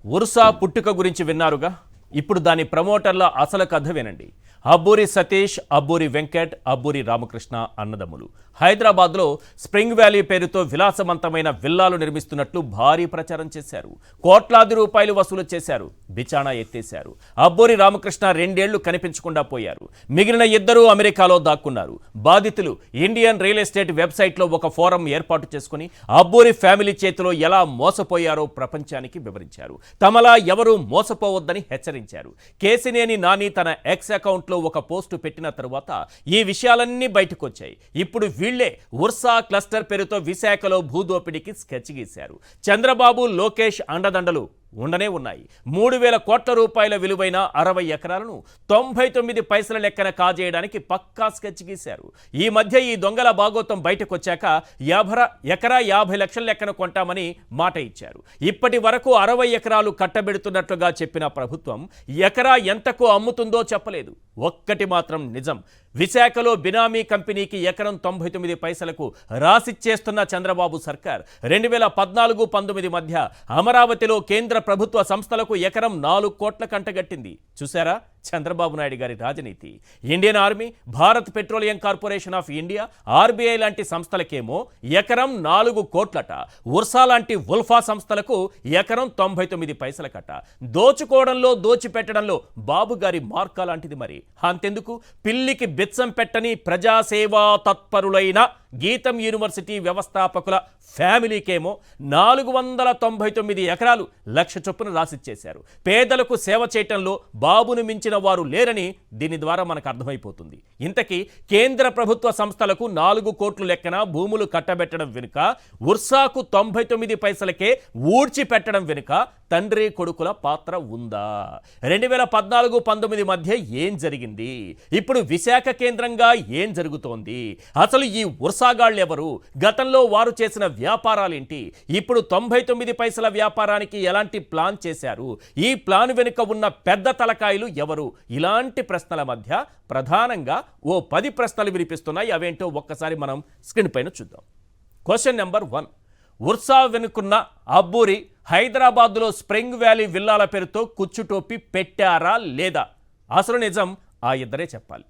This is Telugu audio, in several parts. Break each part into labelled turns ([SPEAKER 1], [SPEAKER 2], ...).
[SPEAKER 1] ఉర్సా పుట్టుక గురించి విన్నారుగా. ఇప్పుడు దాని ప్రమోటర్ల అసలు కథ వినండి. అబ్బూరి సతీష్, అబ్బూరి వెంకట్, అబ్బూరి రామకృష్ణ అన్నదమ్ములు హైదరాబాద్లో స్ప్రింగ్ వ్యాలీ పేరుతో విలాసవంతమైన విల్లాలు నిర్మిస్తున్నట్లు భారీ ప్రచారం చేశారు. కోట్లాది రూపాయలు వసూలు చేశారు. బిచాణా ఎత్తేశారు. అబ్బూరి రామకృష్ణ 2 ఏళ్లు కనిపించకుండా పోయారు. మిగిలిన ఇద్దరూ అమెరికాలో దాక్కున్నారు. బాధితులు ఇండియన్ రియల్ ఎస్టేట్ వెబ్సైట్లో ఒక ఫోరం ఏర్పాటు చేసుకుని అబ్బూరి ఫ్యామిలీ చేతిలో ఎలా మోసపోయారో ప్రపంచానికి వివరించారు. తమలా ఎవరూ మోసపోవద్దని హెచ్చరించారు. కేసినేని నాని తన ఎక్స్ అకౌంట్లో ఒక పోస్టు పెట్టిన తరువాత ఈ విషయాలన్నీ బయటకు వచ్చాయి. ఇప్పుడు వీళ్లే ఉర్సా క్లస్టర్ పేరుతో విశాఖలో భూదోపిడికి స్కెచ్ గీశారు. చంద్రబాబు, లోకేష్ అండదండలు ఉండనే ఉన్నాయి. 3,000 కోట్ల రూపాయల విలువైన 60 ఎకరాలను 99 పైసల లెక్కన కాజేయడానికి పక్కా స్కెచ్ గీశారు. ఈ మధ్య ఈ దొంగల బాగోతం బయటకు వచ్చాక ఎకరా 50 లక్షల లెక్కన కొంటామని మాట ఇచ్చారు. ఇప్పటి వరకు 60 ఎకరాలు కట్టబెడుతున్నట్లుగా చెప్పిన ప్రభుత్వం ఎకరా ఎంతకు అమ్ముతుందో చెప్పలేదు. ఒక్కటి మాత్రం నిజం, విశాఖలో బినామీ కంపెనీకి ఎకరం 99 పైసలకు రాసిచ్చేస్తున్న చంద్రబాబు సర్కార్ 2014-19 మధ్య అమరావతిలో కేంద్ర ప్రభుత్వ సంస్థలకు ఎకరం 4 కోట్ల కంటగట్టింది. చూసారా చంద్రబాబు నాయుడు గారి రాజనీతి. Indian army, Bharat petroleum corporation of India, RBI లాంటి సంస్థలకేమో ఎకరం 4 కోట్లట. ఉర్సా లాంటి ఉల్ఫా సంస్థలకు ఎకరం 99 పైసలకట. దోచుకోవడంలో దోచిపెట్టడంలో బాబు గారి మార్కా లాంటిది. మరి అంతెందుకు, పిల్లికి బిచ్చం పెట్టని ప్రజాసేవా తత్పరులైన గీతం యూనివర్సిటీ వ్యవస్థాపకుల ఫ్యామిలీకేమో 499 ఎకరాలు లక్ష చొప్పున రాసిచ్చేశారు. పేదలకు సేవ చేయటంలో బాబును మించిన వారు లేరని దీని ద్వారా మనకు అర్థమైపోతుంది. ఇంతకీ కేంద్ర ప్రభుత్వ సంస్థలకు 4 కోట్లు లెక్కన భూములు కట్టబెట్టడం వెనుక, ఉర్సాకు 99 పైసలకే ఊడ్చిపెట్టడం వెనుక తండ్రి కొడుకుల పాత్ర ఉందా? 2014-19 మధ్య ఏం జరిగింది? ఇప్పుడు విశాఖ కేంద్రంగా ఏం జరుగుతోంది? అసలు ఈ ఉర్సాగాళ్ళెవరు? గతంలో వారు చేసిన వ్యాపారాలేంటి? ఇప్పుడు 99 పైసల వ్యాపారానికి ఎలాంటి ప్లాన్ చేశారు? ఈ ప్లాన్ వెనుక ఉన్న పెద్ద తలకాయలు ఎవరు? ఇలాంటి ప్రశ్నల మధ్య ప్రధానంగా ఓ 10 ప్రశ్నలు వినిపిస్తున్నాయి. అవేంటో ఒక్కసారి మనం స్క్రీన్ పైన చూద్దాం. క్వశ్చన్ నెంబర్ 1, ఉర్సా వెనుకున్న అబ్బూరి హైదరాబాద్లో స్ప్రింగ్ వ్యాలీ విల్లాల పేరుతో కుచ్చుటోపి పెట్టారా లేదా? అసలు నిజం ఆ ఇద్దరే చెప్పాలి.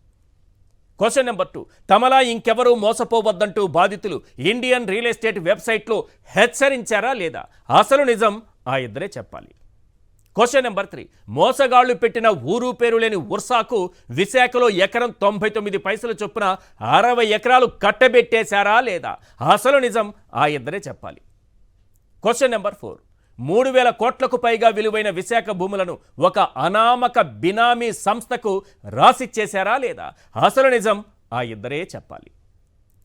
[SPEAKER 1] క్వశ్చన్ నెంబర్ 2, తమలా ఇంకెవరూ మోసపోవద్దంటూ బాధితులు ఇండియన్ రియల్ ఎస్టేట్ వెబ్సైట్లో హెచ్చరించారా లేదా? అసలు నిజం ఆ ఇద్దరే చెప్పాలి. క్వశ్చన్ నెంబర్ 3, మోసగాళ్లు పెట్టిన ఊరు పేరు లేని ఉర్సాకు విశాఖలో ఎకరం 99 పైసల చొప్పున 60 ఎకరాలు కట్టబెట్టేశారా లేదా? అసలు నిజం ఆ ఇద్దరే చెప్పాలి. క్వశ్చన్ నెంబర్ 4, 3,000 కోట్లకు పైగా విలువైన విశాఖ భూములను ఒక అనామక బినామీ సంస్థకు రాసిచ్చేశారా లేదా? అసలు నిజం ఆ ఇద్దరే చెప్పాలి.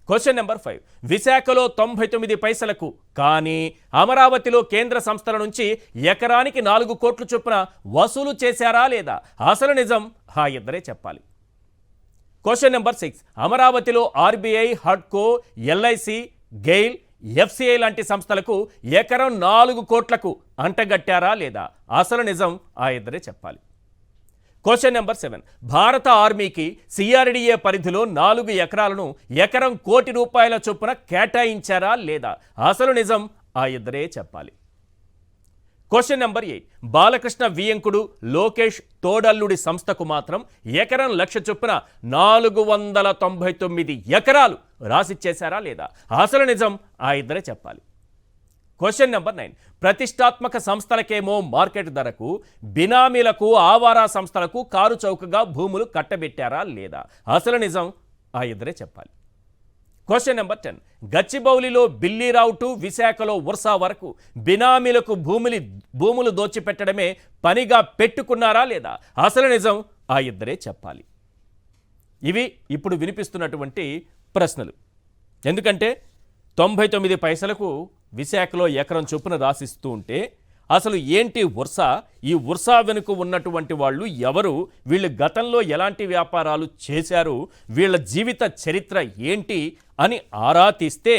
[SPEAKER 1] క్వశ్చన్ నెంబర్ 5, విశాఖలో 99 పైసలకు కానీ అమరావతిలో కేంద్ర సంస్థల నుంచి ఎకరానికి 4 కోట్ల చొప్పున వసూలు చేశారా లేదా? అసలు నిజం ఆ ఇద్దరే చెప్పాలి. క్వశ్చన్ నెంబర్ 6, అమరావతిలో ఆర్బీఐ, హడ్కో, ఎల్ఐసి, గెయిల్, ఎఫ్సిఐ లాంటి సంస్థలకు ఎకరం 4 కోట్లకు అంటగట్టారా లేదా? అసలు నిజం ఆ ఇద్దరే చెప్పాలి. క్వశ్చన్ నెంబర్ 7, భారత ఆర్మీకి సిఆర్డీఏ పరిధిలో 4 ఎకరాలను ఎకరం 1 కోటి రూపాయల చొప్పున కేటాయించారా లేదా? అసలు నిజం ఆ ఇద్దరే చెప్పాలి. క్వశ్చన్ నెంబర్ 8, బాలకృష్ణ వియంకుడు, లోకేష్ తోడల్లుడి సంస్థకు మాత్రం ఎకరం 1,00,000 చొప్పున 499 ఎకరాలు రాసిచ్చేశారా లేదా? అసలు నిజం ఆ ఇద్దరే చెప్పాలి. క్వశ్చన్ నెంబర్ 9, ప్రతిష్టాత్మక సంస్థలకేమో మార్కెట్ ధరకు, బినామీలకు, ఆవారా సంస్థలకు కారు చౌకగా భూములు కట్టబెట్టారా లేదా? అసలు నిజం ఆ ఇద్దరే చెప్పాలి. క్వశ్చన్ నెంబర్ 10, గచ్చిబౌలిలో బిల్లీరావు టు విశాఖలో ఉర్సా వరకు బినామీలకు భూములు దోచిపెట్టడమే పనిగా పెట్టుకున్నారా లేదా? అసలు నిజం ఆ ఇద్దరే చెప్పాలి. ఇవి ఇప్పుడు వినిపిస్తున్నటువంటి ప్రశ్నలు. ఎందుకంటే 99 పైసలకు విశాఖలో ఎకరం చొప్పున రాసిస్తూ ఉంటే అసలు ఏంటి ఉర్సా? ఈ ఉర్సా వెనుక ఉన్నటువంటి వాళ్ళు ఎవరు? వీళ్ళు గతంలో ఎలాంటి వ్యాపారాలు చేశారు? వీళ్ళ జీవిత చరిత్ర ఏంటి అని ఆరా తీస్తే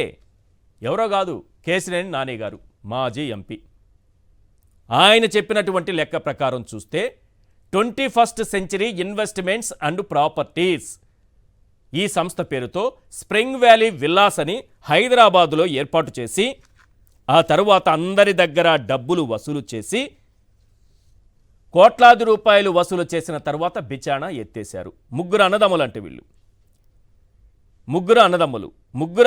[SPEAKER 1] ఎవరో కాదు, కేసినేని నాని గారు, మాజీ ఎంపీ. ఆయన చెప్పినటువంటి లెక్క ప్రకారం చూస్తే 21st century investments and properties ఈ సంస్థ పేరుతో స్ప్రింగ్ వ్యాలీ విల్లాస్ అని హైదరాబాదులో ఏర్పాటు చేసి ఆ తరువాత అందరి దగ్గర డబ్బులు వసూలు చేసి కోట్లాది రూపాయలు వసూలు చేసిన తర్వాత బిచాణా ఎత్తేశారు. ముగ్గురు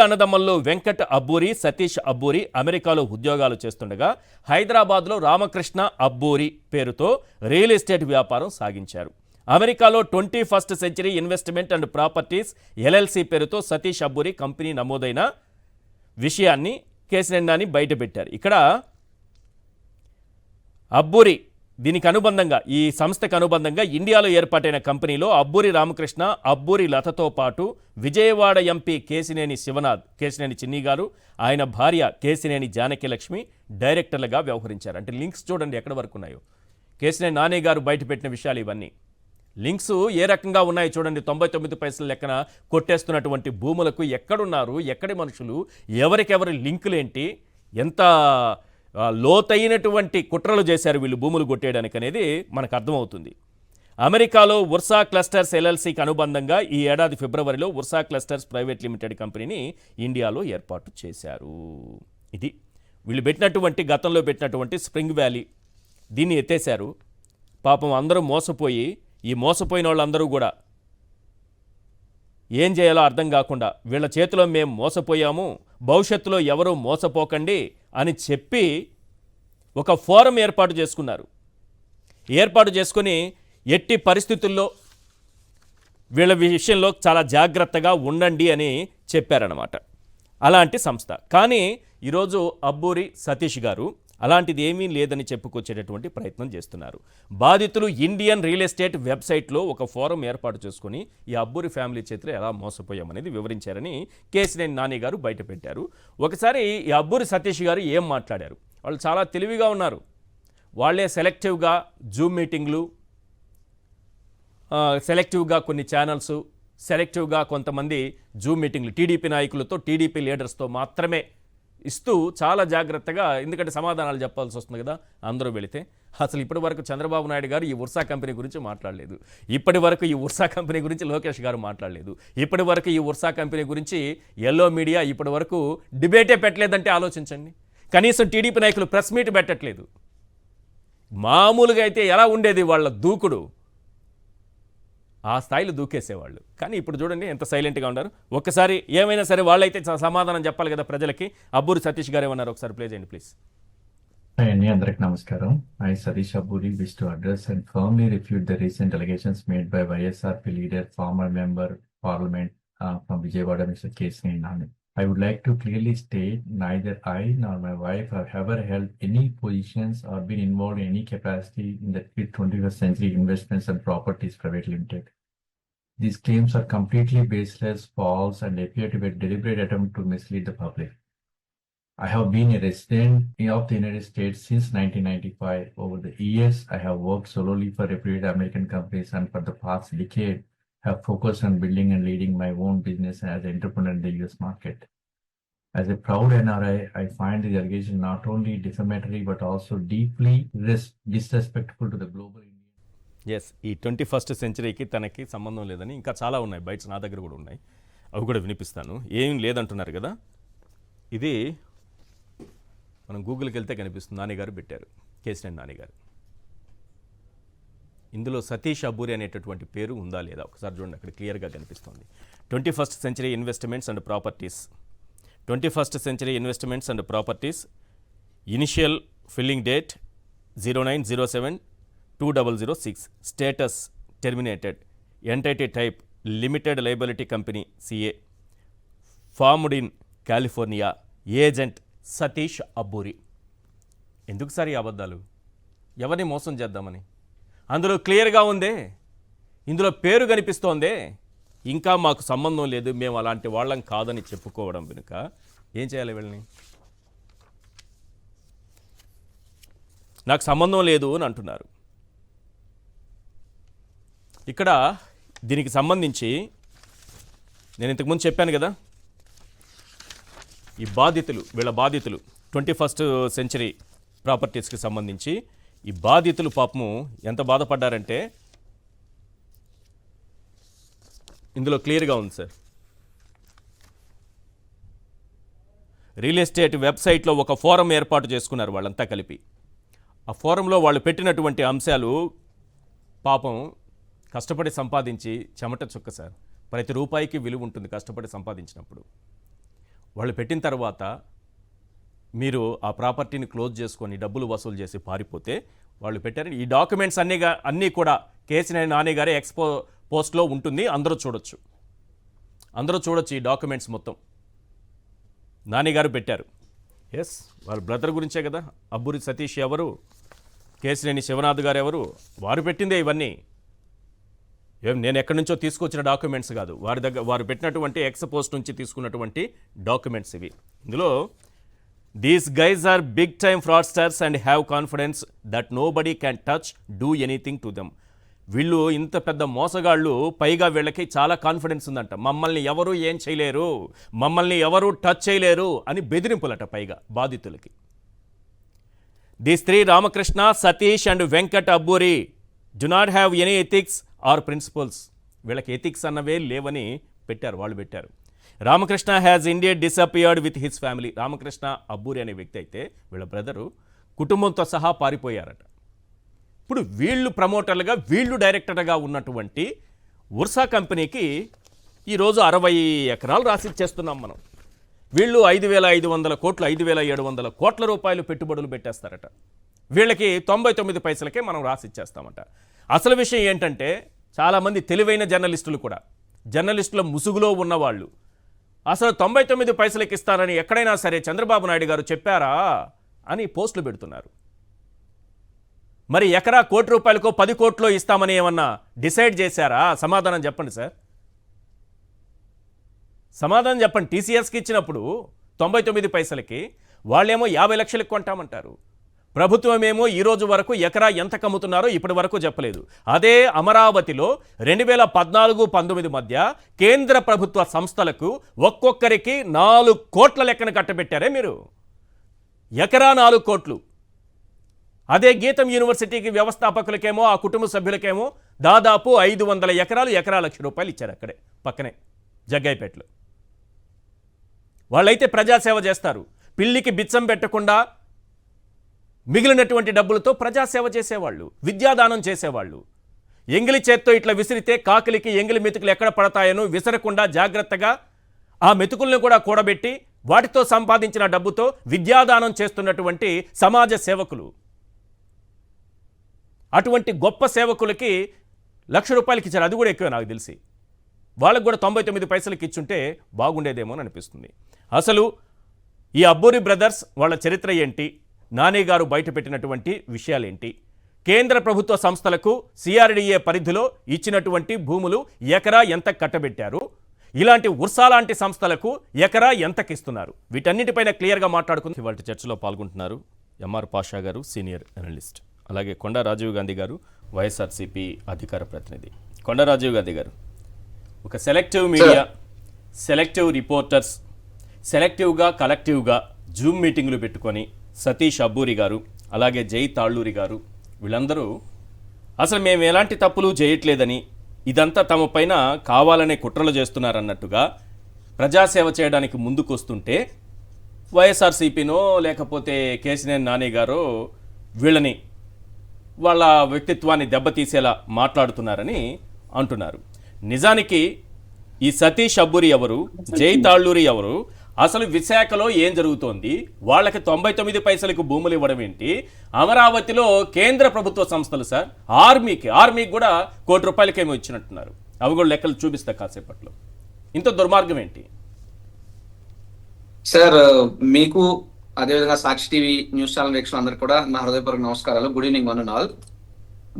[SPEAKER 1] అన్నదమ్ముల్లో వెంకట్ అబ్బూరి, సతీష్ అబ్బూరి అమెరికాలో ఉద్యోగాలు చేస్తుండగా హైదరాబాద్లో రామకృష్ణ అబ్బూరి పేరుతో రియల్ ఎస్టేట్ వ్యాపారం సాగించారు. అమెరికాలో 21st century investment and properties LLC పేరుతో సతీష్ అబ్బూరి కంపెనీ నమోదైన విషయాన్ని కేసినేని బయటపెట్టారు. ఇక్కడ అబ్బూరి దీనికి అనుబంధంగా, ఈ సంస్థకు అనుబంధంగా ఇండియాలో ఏర్పాటైన కంపెనీలో అబ్బూరి రామకృష్ణ, అబ్బూరి లతతో పాటు విజయవాడ ఎంపీ కేసినేని శివనాథ్, కేసినేని చిన్ని గారు, ఆయన భార్య కేసినేని జానకిలక్ష్మి డైరెక్టర్లుగా వ్యవహరించారు. అంటే లింక్స్ చూడండి ఎక్కడి వరకు ఉన్నాయో. కేసినేని నాని గారు బయటపెట్టిన విషయాలు ఇవన్నీ. లింక్స్ ఏ రకంగా ఉన్నాయో చూడండి. 99 పైసల లెక్కన కొట్టేస్తున్నటువంటి భూములకు ఎక్కడున్నారు, ఎక్కడి మనుషులు, ఎవరికెవరి లింకులేంటి, ఎంత లోతైనటువంటి కుట్రలు చేశారు వీళ్ళు భూములు కొట్టేయడానికి అనేది మనకు అర్థమవుతుంది. అమెరికాలో ఉర్సా క్లస్టర్స్ ఎల్ఎల్సికి అనుబంధంగా ఈ ఏడాది ఫిబ్రవరిలో ఉర్సా క్లస్టర్స్ ప్రైవేట్ లిమిటెడ్ కంపెనీని ఇండియాలో ఏర్పాటు చేశారు. ఇది వీళ్ళు గతంలో పెట్టినటువంటి స్ప్రింగ్ వ్యాలీ, దీన్ని ఎత్తేశారు. పాపం అందరూ మోసపోయి, ఈ మోసపోయిన వాళ్ళందరూ కూడా ఏం చేయాలో అర్థం కాకుండా వీళ్ళ చేతిలో మేము మోసపోయాము, భవిష్యత్తులో ఎవరూ మోసపోకండి అని చెప్పి ఒక ఫోరం ఏర్పాటు చేసుకుని ఎట్టి పరిస్థితుల్లో వీళ్ళ విషయంలో చాలా జాగ్రత్తగా ఉండండి అని చెప్పారన్నమాట. అలాంటి సంస్థ. కానీ ఈరోజు అబ్బూరి సతీష్ గారు అలాంటిది ఏమీ లేదని చెప్పుకొచ్చేటటువంటి ప్రయత్నం చేస్తున్నారు. బాధితులు ఇండియన్ రియల్ ఎస్టేట్ వెబ్సైట్లో ఒక ఫోరం ఏర్పాటు చేసుకుని ఈ అబ్బూరి ఫ్యామిలీ చేతిలో ఎలా మోసపోయామనేది వివరించారని కేసినేని నాని గారు బయటపెట్టారు. ఒకసారి ఈ అబ్బూరి సతీష్ గారు ఏం మాట్లాడారు? వాళ్ళు చాలా తెలివిగా ఉన్నారు. వాళ్ళే సెలెక్టివ్గా జూమ్ మీటింగ్లు, సెలెక్టివ్గా కొన్ని ఛానల్స్, సెలెక్టివ్గా కొంతమంది జూమ్ మీటింగ్లు టీడీపీ నాయకులతో, టీడీపీ లీడర్స్తో మాత్రమే ఇస్తూ చాలా జాగ్రత్తగా, ఎందుకంటే సమాధానాలు చెప్పాల్సి వస్తుంది కదా అందరూ వెళితే. అసలు ఇప్పటి వరకు చంద్రబాబు నాయుడు గారు ఈ ఉర్సా కంపెనీ గురించి మాట్లాడలేదు. ఇప్పటి వరకు ఈ ఉర్సా కంపెనీ గురించి లోకేష్ గారు మాట్లాడలేదు. ఇప్పటి వరకు ఈ ఉర్సా కంపెనీ గురించి ఎల్లో మీడియా ఇప్పటి వరకు డిబేటే పెట్టలేదంటే ఆలోచించండి. కనీసం టీడీపీ నాయకులు ప్రెస్ మీట్ పెట్టట్లేదు. మామూలుగా అయితే ఎలా ఉండేది వాళ్ళ దూకుడు, ఆ స్థాయిలో దూకేసేవాళ్ళు. కానీ ఇప్పుడు చూడండి ఎంత సైలెంట్గా ఉన్నారు. ఒక్కసారి ఏమైనా సరే వాళ్ళైతే సమాధానం చెప్పాలి కదా ప్రజలకి. అబ్బూరి సతీష్ గారు ఏమన్నారు ఒకసారి ప్లే చేయండి ప్లీజ్.
[SPEAKER 2] అండి, అందరికి నమస్కారం. I, Satish Abburi, wish to address and firmly refute the recent allegations made by YSRP leader, former member parliament from Vijayawada, Mr. Kesineni Nani. I would like to clearly state neither I nor my wife have ever held any positions or been involved in any capacity in the 21st Century Investments and Properties Private Limited. These claims are completely baseless, false, and appear to be a deliberate attempt to mislead the public. I have been a resident of the United States since 1995. Over the years, I have worked solely for reputed American companies, and for the past decade, have focused on building and leading my own business as an entrepreneur in the US market. As a proud NRI, I find the allegation not only defamatory but also deeply disrespectful to the global Indian.
[SPEAKER 1] Yes, ఈ 21st సెంచరీకి తనకి సంబంధం లేదని ఇంకా చాలా ఉన్నాయి, బైట్స్ నా దగ్గర కూడా ఉన్నాయి, అవి కూడా వినిపిస్తాను. ఏం లేదంటున్నారు కదా. ఇది మనం గూగుల్కి వెళ్తే కనిపిస్తుంది. నాని గారు పెట్టారు, కేసినేని నాని గారు. ఇందులో సతీష్ అబ్బూరి అనేటటువంటి పేరు ఉందా లేదా ఒకసారి చూడండి, అక్కడ క్లియర్గా కనిపిస్తుంది. 21st century investments and properties, 21st century investments and properties, initial filling date 09/07/2006, status terminated, entity type limited liability company CA, formed in California, agent Satish Abburi. ఎందుకు సార్ ఈ అబద్ధాలు? ఎవరిని మోసం చేద్దామని? అందులో క్లియర్గా ఉందే, ఇందులో పేరు కనిపిస్తోందే. ఇంకా మాకు సంబంధం లేదు, మేము అలాంటి వాళ్ళం కాదని చెప్పుకోవడం వెనుక ఏం చేయాలి వీళ్ళని? నాకు సంబంధం లేదు అని అంటున్నారు. ఇక్కడ దీనికి సంబంధించి నేను ఇంతకుముందు చెప్పాను కదా, ఈ వీళ్ళ బాధితులు 21st సెంచరీ ప్రాపర్టీస్కి సంబంధించి ఈ బాధితులు పాపము ఎంత బాధపడ్డారంటే ఇందులో క్లియర్గా ఉంది సార్. రియల్ ఎస్టేట్ వెబ్సైట్లో ఒక ఫోరం ఏర్పాటు చేసుకున్నారు వాళ్ళంతా కలిపి. ఆ ఫోరంలో వాళ్ళు పెట్టినటువంటి అంశాలు పాపం కష్టపడి సంపాదించి చెమట చుక్క సార్. ప్రతి రూపాయికి విలువ ఉంటుంది కష్టపడి సంపాదించినప్పుడు. వాళ్ళు పెట్టిన తర్వాత మీరు ఆ ప్రాపర్టీని క్లోజ్ చేసుకొని డబ్బులు వసూలు చేసి పారిపోతే వాళ్ళు పెట్టారు. ఈ డాక్యుమెంట్స్ అన్నీ కూడా కేసీఆర్ నాని గారి పోస్ట్లో ఉంటుంది, అందరూ చూడొచ్చు ఈ డాక్యుమెంట్స్ మొత్తం నాని గారు పెట్టారు. ఎస్, వాళ్ళ బ్రదర్ గురించే కదా. అబ్బూరి సతీష్ ఎవరు, కేశినేని శివనాథ్ గారు ఎవరు, వారు పెట్టిందే ఇవన్నీ. నేను ఎక్కడి నుంచో తీసుకొచ్చిన డాక్యుమెంట్స్ కాదు, వారు పెట్టినటువంటి ఎక్స్ పోస్ట్ నుంచి తీసుకున్నటువంటి డాక్యుమెంట్స్ ఇవి. ఇందులో these guys are big time fraudsters and have confidence that nobody can touch do anything to them. వీళ్ళు ఇంత పెద్ద మోసగాళ్ళు, పైగా వీళ్ళకి చాలా కాన్ఫిడెన్స్ ఉందంట. మమ్మల్ని ఎవరు ఏం చేయలేరు, మమ్మల్ని ఎవరు టచ్ చేయలేరు అని బెదిరింపులట పైగా బాధితులకి. These three Ramakrishna, Satish and Venkat Abburi do not have any ethics or principles. వీళ్ళకి ఎథిక్స్ అన్నవే లేవని వాళ్ళు పెట్టారు. Ramakrishna has India disappeared with his family. Ramakrishna Abburi అనే వ్యక్తి అయితే వీళ్ళ బ్రదరు కుటుంబంతో సహా పారిపోయారట. ఇప్పుడు వీళ్ళు ప్రమోటర్లుగా, వీళ్ళు డైరెక్టర్గా ఉన్నటువంటి ఉర్సా కంపెనీకి ఈరోజు 60 ఎకరాలు రాసిచ్చేస్తున్నాం మనం. వీళ్ళు 5,500 కోట్లు, 5,700 కోట్ల రూపాయలు పెట్టుబడులు పెట్టేస్తారట. వీళ్ళకి 99 పైసలకే మనం రాసిచ్చేస్తామట. అసలు విషయం ఏంటంటే, చాలామంది తెలివైన జర్నలిస్టుల ముసుగులో ఉన్నవాళ్ళు అసలు 99 పైసలకి ఇస్తారని ఎక్కడైనా సరే చంద్రబాబు నాయుడు గారు చెప్పారా అని పోస్టులు పెడుతున్నారు. మరి ఎకరా ₹1,00,00,000 10 కోట్లో ఇస్తామని ఏమన్నా డిసైడ్ చేశారా? సమాధానం చెప్పండి సార్, సమాధానం చెప్పండి. టీసీఎస్కి ఇచ్చినప్పుడు 99 పైసలకి, వాళ్ళేమో 50 లక్షలకు కొంటామంటారు. ప్రభుత్వం ఏమో ఈ రోజు వరకు ఎకరా ఎంత కమ్ముతున్నారో ఇప్పటి వరకు చెప్పలేదు. అదే అమరావతిలో 2014-19 మధ్య కేంద్ర ప్రభుత్వ సంస్థలకు ఒక్కొక్కరికి 4 కోట్ల లెక్కన కట్టబెట్టారే మీరు. ఎకరా 4 కోట్లు. అదే గీతం యూనివర్సిటీకి వ్యవస్థాపకులకేమో, ఆ కుటుంబ సభ్యులకేమో దాదాపు 500 ఎకరాలు, ₹1,00,000 ఇచ్చారు అక్కడే పక్కనే జగ్గాయిపేటలో. వాళ్ళైతే ప్రజాసేవ చేస్తారు. పిల్లికి బిచ్చం పెట్టకుండా మిగిలినటువంటి డబ్బులతో ప్రజాసేవ చేసేవాళ్ళు, విద్యాదానం చేసేవాళ్ళు. ఎంగిలి చేత్తో ఇట్లా విసిరితే కాకిలికి ఎంగిలి మెతుకులు ఎక్కడ పడతాయనో విసరకుండా జాగ్రత్తగా ఆ మెతుకులను కూడా కూడబెట్టి వాటితో సంపాదించిన డబ్బుతో విద్యాదానం చేస్తున్నటువంటి సమాజ సేవకులు. అటువంటి గొప్ప సేవకులకి ₹1,00,000 ఇచ్చారు. అది కూడా ఎక్కువ నాకు తెలిసి. వాళ్ళకు కూడా 99 పైసలకి ఇచ్చుంటే బాగుండేదేమో అని అనిపిస్తుంది. అసలు ఈ అబ్బూరి బ్రదర్స్ వాళ్ళ చరిత్ర ఏంటి, నాని గారు బయటపెట్టినటువంటి విషయాలేంటి, కేంద్ర ప్రభుత్వ సంస్థలకు సిఆర్డీఏ పరిధిలో ఇచ్చినటువంటి భూములు ఎకరా ఎంత కట్టబెట్టారు, ఇలాంటి ఉర్సా లాంటి సంస్థలకు ఎకరా ఎంతకిస్తున్నారు, వీటన్నిటిపైన క్లియర్గా మాట్లాడుకుని ఇవాళ చర్చలో పాల్గొంటున్నారు ఎంఆర్ పాషా గారు, సీనియర్ అనలిస్ట్. అలాగే కొండా రాజీవ్ గాంధీ గారు, వైఎస్ఆర్సీపీ అధికార ప్రతినిధి. కొండా రాజీవ్ గాంధీ గారు, ఒక సెలెక్టివ్ మీడియా, సెలెక్టివ్ రిపోర్టర్స్, సెలెక్టివ్గా కలెక్టివ్గా జూమ్ మీటింగులు పెట్టుకొని సతీష్ అబ్బూరి గారు, అలాగే జై తాళ్ళూరి గారు, వీళ్ళందరూ అసలు మేము ఎలాంటి తప్పులు చేయట్లేదని, ఇదంతా తమ పైన కావాలనే కుట్రలు చేస్తున్నారన్నట్టుగా ప్రజాసేవ చేయడానికి ముందుకొస్తుంటే వైఎస్ఆర్సీపీనో లేకపోతే కేశినేని నాని గారో వీళ్ళని వాళ్ళ వ్యక్తిత్వాన్ని దెబ్బతీసేలా మాట్లాడుతున్నారని అంటున్నారు. నిజానికి ఈ సతీష్ అబ్బూరి ఎవరు, జై తాళ్ళూరి ఎవరు, అసలు విశాఖలో ఏం జరుగుతోంది, వాళ్ళకి 99 పైసలకు భూములు ఇవ్వడం ఏంటి, అమరావతిలో కేంద్ర ప్రభుత్వ సంస్థలు సార్, ఆర్మీకి కూడా ₹1,00,00,000 ఏమో ఇచ్చినట్టున్నారు. అవి కూడా లెక్కలు చూపిస్తా కాసేపట్లో. ఇంత దుర్మార్గం ఏంటి
[SPEAKER 3] సార్? మీకు అదేవిధంగా సాక్షి టీవీ న్యూస్ ఛానల్ వీక్షకులందరికీ కూడా నా హృదయపూర్వక నమస్కారాలు. Good evening one and all.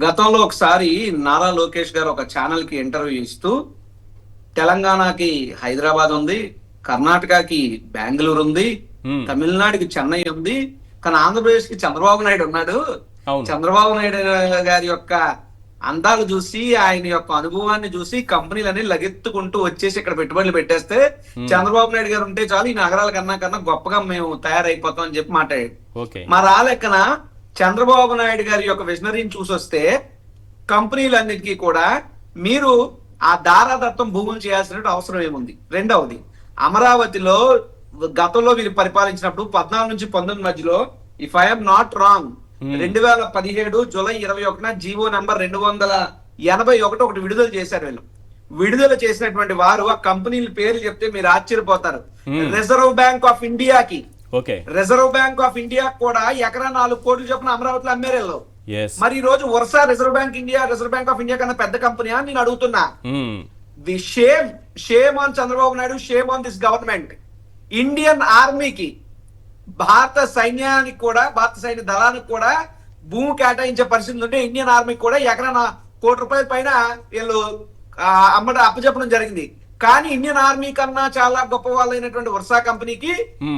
[SPEAKER 3] గతంలో ఒకసారి నారా లోకేష్ గారు ఒక ఛానల్ కి ఇంటర్వ్యూ ఇస్తూ తెలంగాణకి హైదరాబాద్ ఉంది, కర్ణాటకకి బెంగళూరు ఉంది, తమిళనాడుకి చెన్నై ఉంది, కానీ ఆంధ్రప్రదేశ్ కి చంద్రబాబు నాయుడు ఉన్నాడు. చంద్రబాబు నాయుడు గారి యొక్క అందాలు చూసి, ఆయన యొక్క అనుభవాన్ని చూసి కంపెనీలన్నీ లగెత్తుకుంటూ వచ్చేసి ఇక్కడ పెట్టుబడులు పెట్టేస్తే చంద్రబాబు నాయుడు గారు ఉంటే చాలు ఈ నగరాల కన్నా గొప్పగా మేము తయారైపోతాం అని చెప్పి మాట్లాడాడు. మరి ఆ లెక్కన చంద్రబాబు నాయుడు గారి యొక్క విజనరీని చూసొస్తే కంపెనీలన్నిటికీ కూడా మీరు ఆ దారాదత్తం భూములు చేయాల్సిన అవసరం ఏముంది? రెండవది, అమరావతిలో గతంలో వీరు పరిపాలించినప్పుడు 14 నుంచి 19 మధ్యలో, if I'm not wrong, 2017 July 21న జీవో నంబర్ 281 ఒకటి విడుదల చేశారు. వీళ్ళు విడుదల చేసినటువంటి వారు ఆ కంపెనీల పేర్లు చెప్తే మీరు ఆశ్చర్యపోతారు. రిజర్వ్ బ్యాంక్ ఆఫ్ ఇండియాకి, రిజర్వ్ బ్యాంక్ ఆఫ్ ఇండియా కూడా ఎకరా 4 కోట్లు చొప్పున అమరావతిలో అమ్మేరేళ్ళు. మరి ఈ రోజు వరుస రిజర్వ్ బ్యాంక్ ఆఫ్ ఇండియా కన్నా పెద్ద కంపెనీ అని నేను అడుగుతున్నా. The shame on Chandrababu Naidu, shame on this government. Indian ఆర్మీకి, భారత సైన్యానికి కూడా, భారత సైన్య దళానికి కూడా భూమి కేటాయించే పరిస్థితులు ఉంటే ఇండియన్ ఆర్మీకి కూడా ఎకరా 1 కోటి రూపాయల పైన వీళ్ళు అప్పచెప్పడం జరిగింది. కానీ ఇండియన్ ఆర్మీ కన్నా చాలా గొప్ప వాళ్ళైనటువంటి వర్షా కంపెనీకి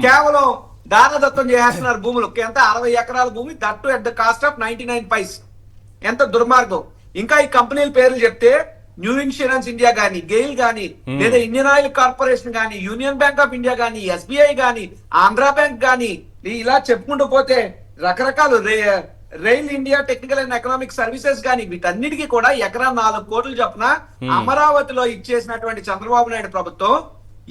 [SPEAKER 3] కేవలం దానదత్తం చేస్తున్నారు భూములు. ఎంత 60 ఎకరాల భూమి, that at the cost of 99 paise. ఎంత దుర్మార్గం. ఇంకా ఈ కంపెనీల పేర్లు చెప్తే న్యూ ఇన్సూరెన్స్ ఇండియా గానీ, గెయిల్ గానీ, లేదా ఇండియన్ ఆయిల్ కార్పొరేషన్ గానీ, యూనియన్ బ్యాంక్ ఆఫ్ ఇండియా గానీ, ఎస్బీఐ గానీ, ఆంధ్రా బ్యాంక్ గానీ, ఇలా చెప్పుకుంటూ పోతే రకరకాలు, rail India technical and economic services గానీ, వీటన్నిటికీ కూడా ఎకరా 4 కోట్లు చొప్పున అమరావతిలో ఇచ్చేసినటువంటి చంద్రబాబు నాయుడు ప్రభుత్వం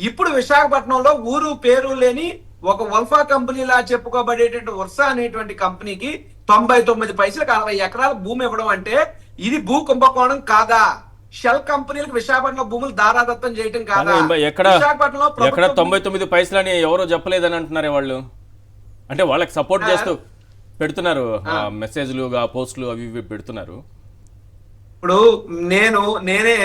[SPEAKER 3] ఇప్పుడు విశాఖపట్నంలో ఊరు పేరు లేని ఒక వల్ఫా కంపెనీలా చెప్పుకోబడేటువంటి వర్షా అనేటువంటి కంపెనీకి 99 పైసలకు 60 ఎకరాల భూమి ఇవ్వడం అంటే ఇది భూ కుంభకోణం కాదా? షెల్ కంపెనీలకు విశాఖపట్నంలో భూములు దారాదత్తం చేయడం కాదా?
[SPEAKER 1] విశాఖపట్నంలో 99 పైసలని ఎవరో చెప్పలేదని అంటున్నారే వాళ్ళు. అంటే వాళ్ళకి సపోర్ట్ చేస్తూ పెడుతున్నారు మెసేజ్లు, పోస్టులు అవి ఇవి పెడుతున్నారు.
[SPEAKER 3] ఇప్పుడు నేనే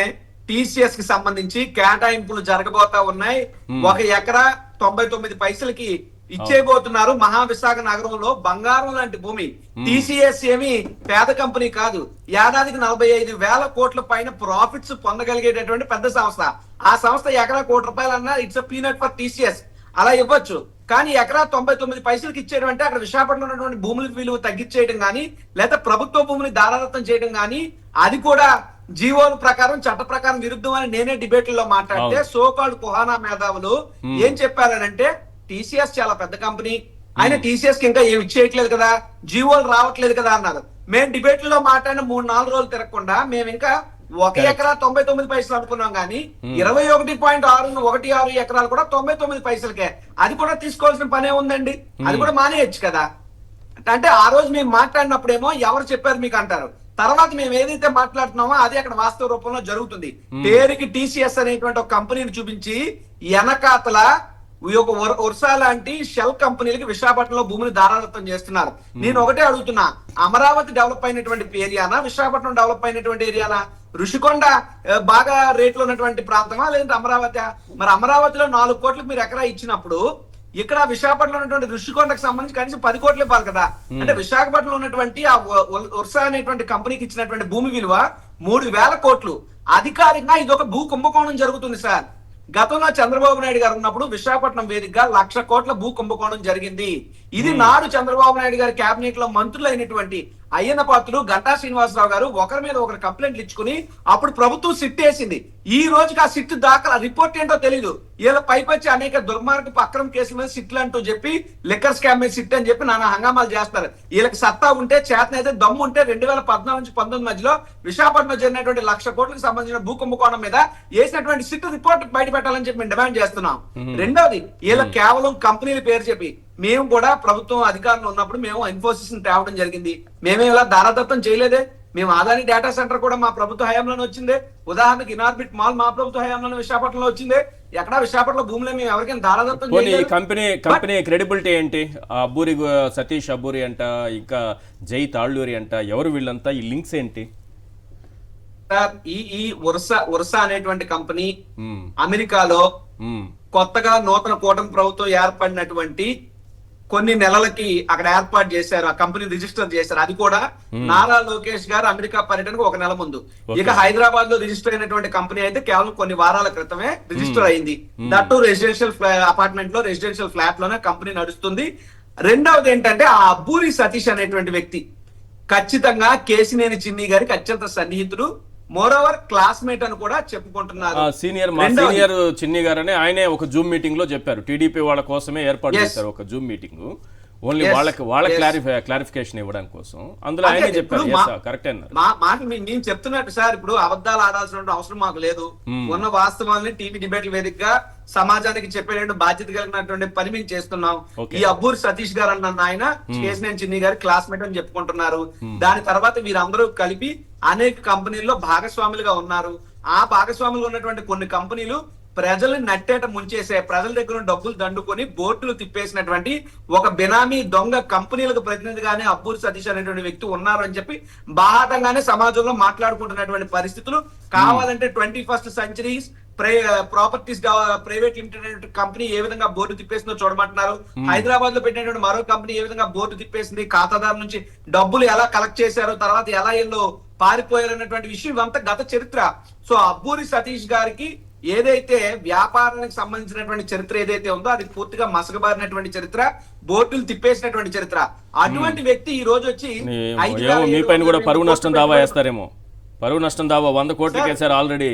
[SPEAKER 3] టీసీఎస్ కి సంబంధించి కేటాయింపులు జరగబోతా ఉన్నాయి. 1 ఎకరా 99 పైసలకి ఇచ్చేయబోతున్నారు. మహావిశాఖ నగరంలో బంగారం లాంటి భూమి. టీసీఎస్ ఏమి పేద కంపెనీ కాదు. ఏడాదికి 45,000 కోట్ల పైన ప్రాఫిట్స్ పొందగలిగేటటువంటి పెద్ద సంస్థ. ఆ సంస్థ ఎకరా 1 కోటి రూపాయలు అన్నా ఇట్స్ పీనట్ ఫర్ టీసీఎస్, అలా ఇవ్వచ్చు. కానీ ఎకరా 99 పైసలకి ఇచ్చేయడం అంటే అక్కడ విశాఖపట్నంలో ఉన్నటువంటి భూముల విలువ తగ్గించేయడం కానీ, లేదా ప్రభుత్వ భూమిని దారాదత్తం చేయడం కానీ, అది కూడా జీవోల ప్రకారం, చట్ట ప్రకారం విరుద్ధం అని నేనే డిబేట్లలో మాట్లాడితే సోకాల్డ్ కుహానా మేధావులు ఏం చెప్పారనంటే టీసీఎస్ చాలా పెద్ద కంపెనీ, ఆయన టీసీఎస్ కి ఇంకా ఏమి ఇచ్చేయట్లేదు కదా, జీవోలు రావట్లేదు కదా అన్నారు. మేము డిబేట్లలో మాట్లాడిన 3-4 రోజులు తిరగకుండా మేము ఇంకా 1 ఎకరా 99 పైసలు అనుకున్నాం కానీ 21.16 ఎకరాలు కూడా 99 పైసలకే. అది కూడా తీసుకోవాల్సిన పనే ఉందండి. అది కూడా మానేయచ్చు కదా. అంటే ఆ రోజు మేము మాట్లాడినప్పుడేమో ఎవరు చెప్పారు మీకు అంటారు, తర్వాత మేము ఏదైతే మాట్లాడుతున్నామో అది అక్కడ వాస్తవ రూపంలో జరుగుతుంది. పేరుకి టీసీఎస్ అనేటువంటి ఒక కంపెనీని చూపించి వెనకాతల ఒక వర్షా లాంటి షెల్ కంపెనీలకి విశాఖపట్నంలో భూమిని దారాదత్తం చేస్తున్నారు. నేను ఒకటే అడుగుతున్నా, అమరావతి డెవలప్ అయినటువంటి ఏరియానా, విశాఖపట్నం డెవలప్ అయినటువంటి ఏరియానా? ఋషికొండ బాగా రేట్లో ఉన్నటువంటి ప్రాంతమా, లేదంటే అమరావతి? మరి అమరావతిలో 4 కోట్లకు మీరు ఎకరా ఇచ్చినప్పుడు ఇక్కడ విశాఖపట్నంలో ఉన్నటువంటి ఋషికొండకు సంబంధించి కనీసం 10 కోట్లు ఇవ్వాలి కదా. అంటే విశాఖపట్నంలో ఉన్నటువంటి ఆ వర్షా అనేటువంటి కంపెనీకి ఇచ్చినటువంటి భూమి విలువ 3,000 కోట్లు. అధికారికంగా ఇది ఒక భూ కుంభకోణం జరుగుతుంది సార్. గతంలో చంద్రబాబు నాయుడు గారు ఉన్నప్పుడు విశాఖపట్నం వేదికగా 1,00,000 కోట్ల భూ కుంభకోణం జరిగింది. ఇది నాడు చంద్రబాబు నాయుడు గారి కేబినెట్ లో మంత్రులు అయినటువంటి అయ్యన్న పాత్రుడు, గంటా శ్రీనివాసరావు గారు ఒకరి మీద ఒకరు కంప్లైంట్లు ఇచ్చుకుని అప్పుడు ప్రభుత్వం సిట్ వేసింది. ఈ రోజుకి ఆ సిట్ దాఖలా రిపోర్ట్ ఏంటో తెలీదు. వీళ్ళ పైపచ్చి అనేక దుర్మార్గపు అక్రమ కేసుల మీద సిట్లు అంటూ చెప్పి లిక్కర్ స్కామ్ మీద సిట్ అని చెప్పి నానా హంగామాలు చేస్తారు. వీళ్ళకి సత్తా ఉంటే, చేతనైతే, దమ్ము ఉంటే 2014 నుంచి 19 మధ్యలో విశాఖపట్నంలో జరిగినటువంటి 1,00,000 కోట్లకు సంబంధించిన భూ కుంభకోణం మీద వేసినటువంటి సిట్ రిపోర్ట్ బయట పెట్టాలని చెప్పి మేము డిమాండ్ చేస్తున్నాం. రెండోది, వీళ్ళ కేవలం కంపెనీల పేరు చెప్పి, మేము కూడా ప్రభుత్వం అధికారంలో ఉన్నప్పుడు మేము ఇన్ఫోసిస్ ని తేవడం జరిగింది. మేమే ఇలా దారాదత్తం చేయలేదే. మేము ఆదాని డేటా సెంటర్ కూడా మా ప్రభుత్వ హయాంలోనే వచ్చిందే. ఉదాహరణకి ఇనార్బిట్ మాల్ మా ప్రభుత్వ హయాంలోనే విశాఖపట్నంలో వచ్చిందే. ఎక్కడ విశాఖపట్నంలో భూములు మేము ఎవరికైనా దారాదత్తం చేయలేదు.
[SPEAKER 1] కంపెనీ క్రెడిబిలిటీ ఏంటి? అబ్బూరి సతీష్ అబ్బూరి అంట, ఇంకా జై తాళ్ళూరి అంట, ఎవరు వీళ్ళంతా? ఈ లింక్స్ ఏంటి?
[SPEAKER 3] ఈ వర్షా అనేటువంటి కంపెనీ అమెరికాలో కొత్తగా నూతన కూటమి ప్రభుత్వం ఏర్పడినటువంటి కొన్ని నెలలకి అక్కడ ఏర్పాటు చేశారు. ఆ కంపెనీ రిజిస్టర్ చేశారు. అది కూడా నారా లోకేష్ గారు అమెరికా పర్యటనకు 1 నెల ముందు. ఇక హైదరాబాద్ లో రిజిస్టర్ అయినటువంటి కంపెనీ అయితే కేవలం కొన్ని వారాల క్రితమే రిజిస్టర్ అయింది. దట్టు రెసిడెన్షియల్ అపార్ట్మెంట్ లో, రెసిడెన్షియల్ ఫ్లాట్ లోనే కంపెనీ నడుస్తుంది. రెండవది ఏంటంటే ఆ అబ్బూరి సతీష్ అనేటువంటి వ్యక్తి ఖచ్చితంగా కేసినేని చిన్ని గారికి అత్యంత సన్నిహితుడు, మోరోవర్ క్లాస్మేట్ అని కూడా చెప్పుకుంటున్నారు.
[SPEAKER 1] సీనియర్ చిన్ని గారని ఆయనే ఒక జూమ్ మీటింగ్ లో చెప్పారు. టీడీపీ వాళ్ళ కోసమే ఏర్పాటు చేశారు ఒక జూమ్ మీటింగ్, ఓన్లీ వాళ్ళ క్లారిఫికేషన్ ఇవ్వడానికి కోసం. అందులో ఆయనే చెప్పారు. కరెక్ట్ అన్నారు.
[SPEAKER 3] నేను చెప్తున్నట్టు సార్, ఇప్పుడు అబద్ధాలు ఆడాల్సిన అవసరం మాకు లేదు. ఉన్న వాస్తవాన్ని టీవీ డిబేట్ల వేదికగా సమాజానికి చెప్పేటువంటి బాధ్యత కలిగినటువంటి పని మేము చేస్తున్నాం.
[SPEAKER 1] Okay.
[SPEAKER 3] ఈ అబ్బూరి సతీష్ గారు అన్న ఆయన కేసినేని చిన్ని గారి క్లాస్మేట్ అని చెప్పుకుంటున్నారు. దాని తర్వాత వీరందరూ కలిపి అనేక కంపెనీల్లో భాగస్వాములుగా ఉన్నారు. ఆ భాగస్వాములుగా ఉన్నటువంటి కొన్ని కంపెనీలు ప్రజల్ని నట్టేట ముంచేసే, ప్రజల దగ్గర ఉన్న డబ్బులు దండుకొని బోర్డులు తిప్పేసినటువంటి ఒక బినామీ దొంగ కంపెనీలకు ప్రతినిధిగానే అబ్బూరి సతీష్ అనేటువంటి వ్యక్తి ఉన్నారు అని చెప్పి బాహాటంగానే సమాజంలో మాట్లాడుకుంటున్నటువంటి పరిస్థితులు. కావాలంటే 21st centuries properties private limited company ఏ విధంగా బోర్డు తిప్పేసిందో చూడమంటున్నారు. హైదరాబాద్ లో పెట్టినటువంటి మరో కంపెనీ ఏ విధంగా బోర్డు తిప్పేసింది, ఖాతాదారు నుంచి డబ్బులు ఎలా కలెక్ట్ చేశారు, తర్వాత ఎలా ఎల్లో పారిపోయారు అన్నటువంటి విషయం ఇవంతా గత చరిత్ర. సో అబ్బూరి సతీష్ గారికి ఏదైతే వ్యాపారానికి సంబంధించినటువంటి చరిత్ర ఏదైతే ఉందో అది పూర్తిగా మసకబారినటువంటి చరిత్ర, బోర్డులు తిప్పేసినటువంటి చరిత్ర. అటువంటి వ్యక్తి ఈ రోజు వచ్చి
[SPEAKER 1] మీ పైన కూడా పరువు నష్టం దావా వేస్తారేమో. పరువు నష్టం దావా 100 కోట్లు కేసారు, ఆల్రెడీ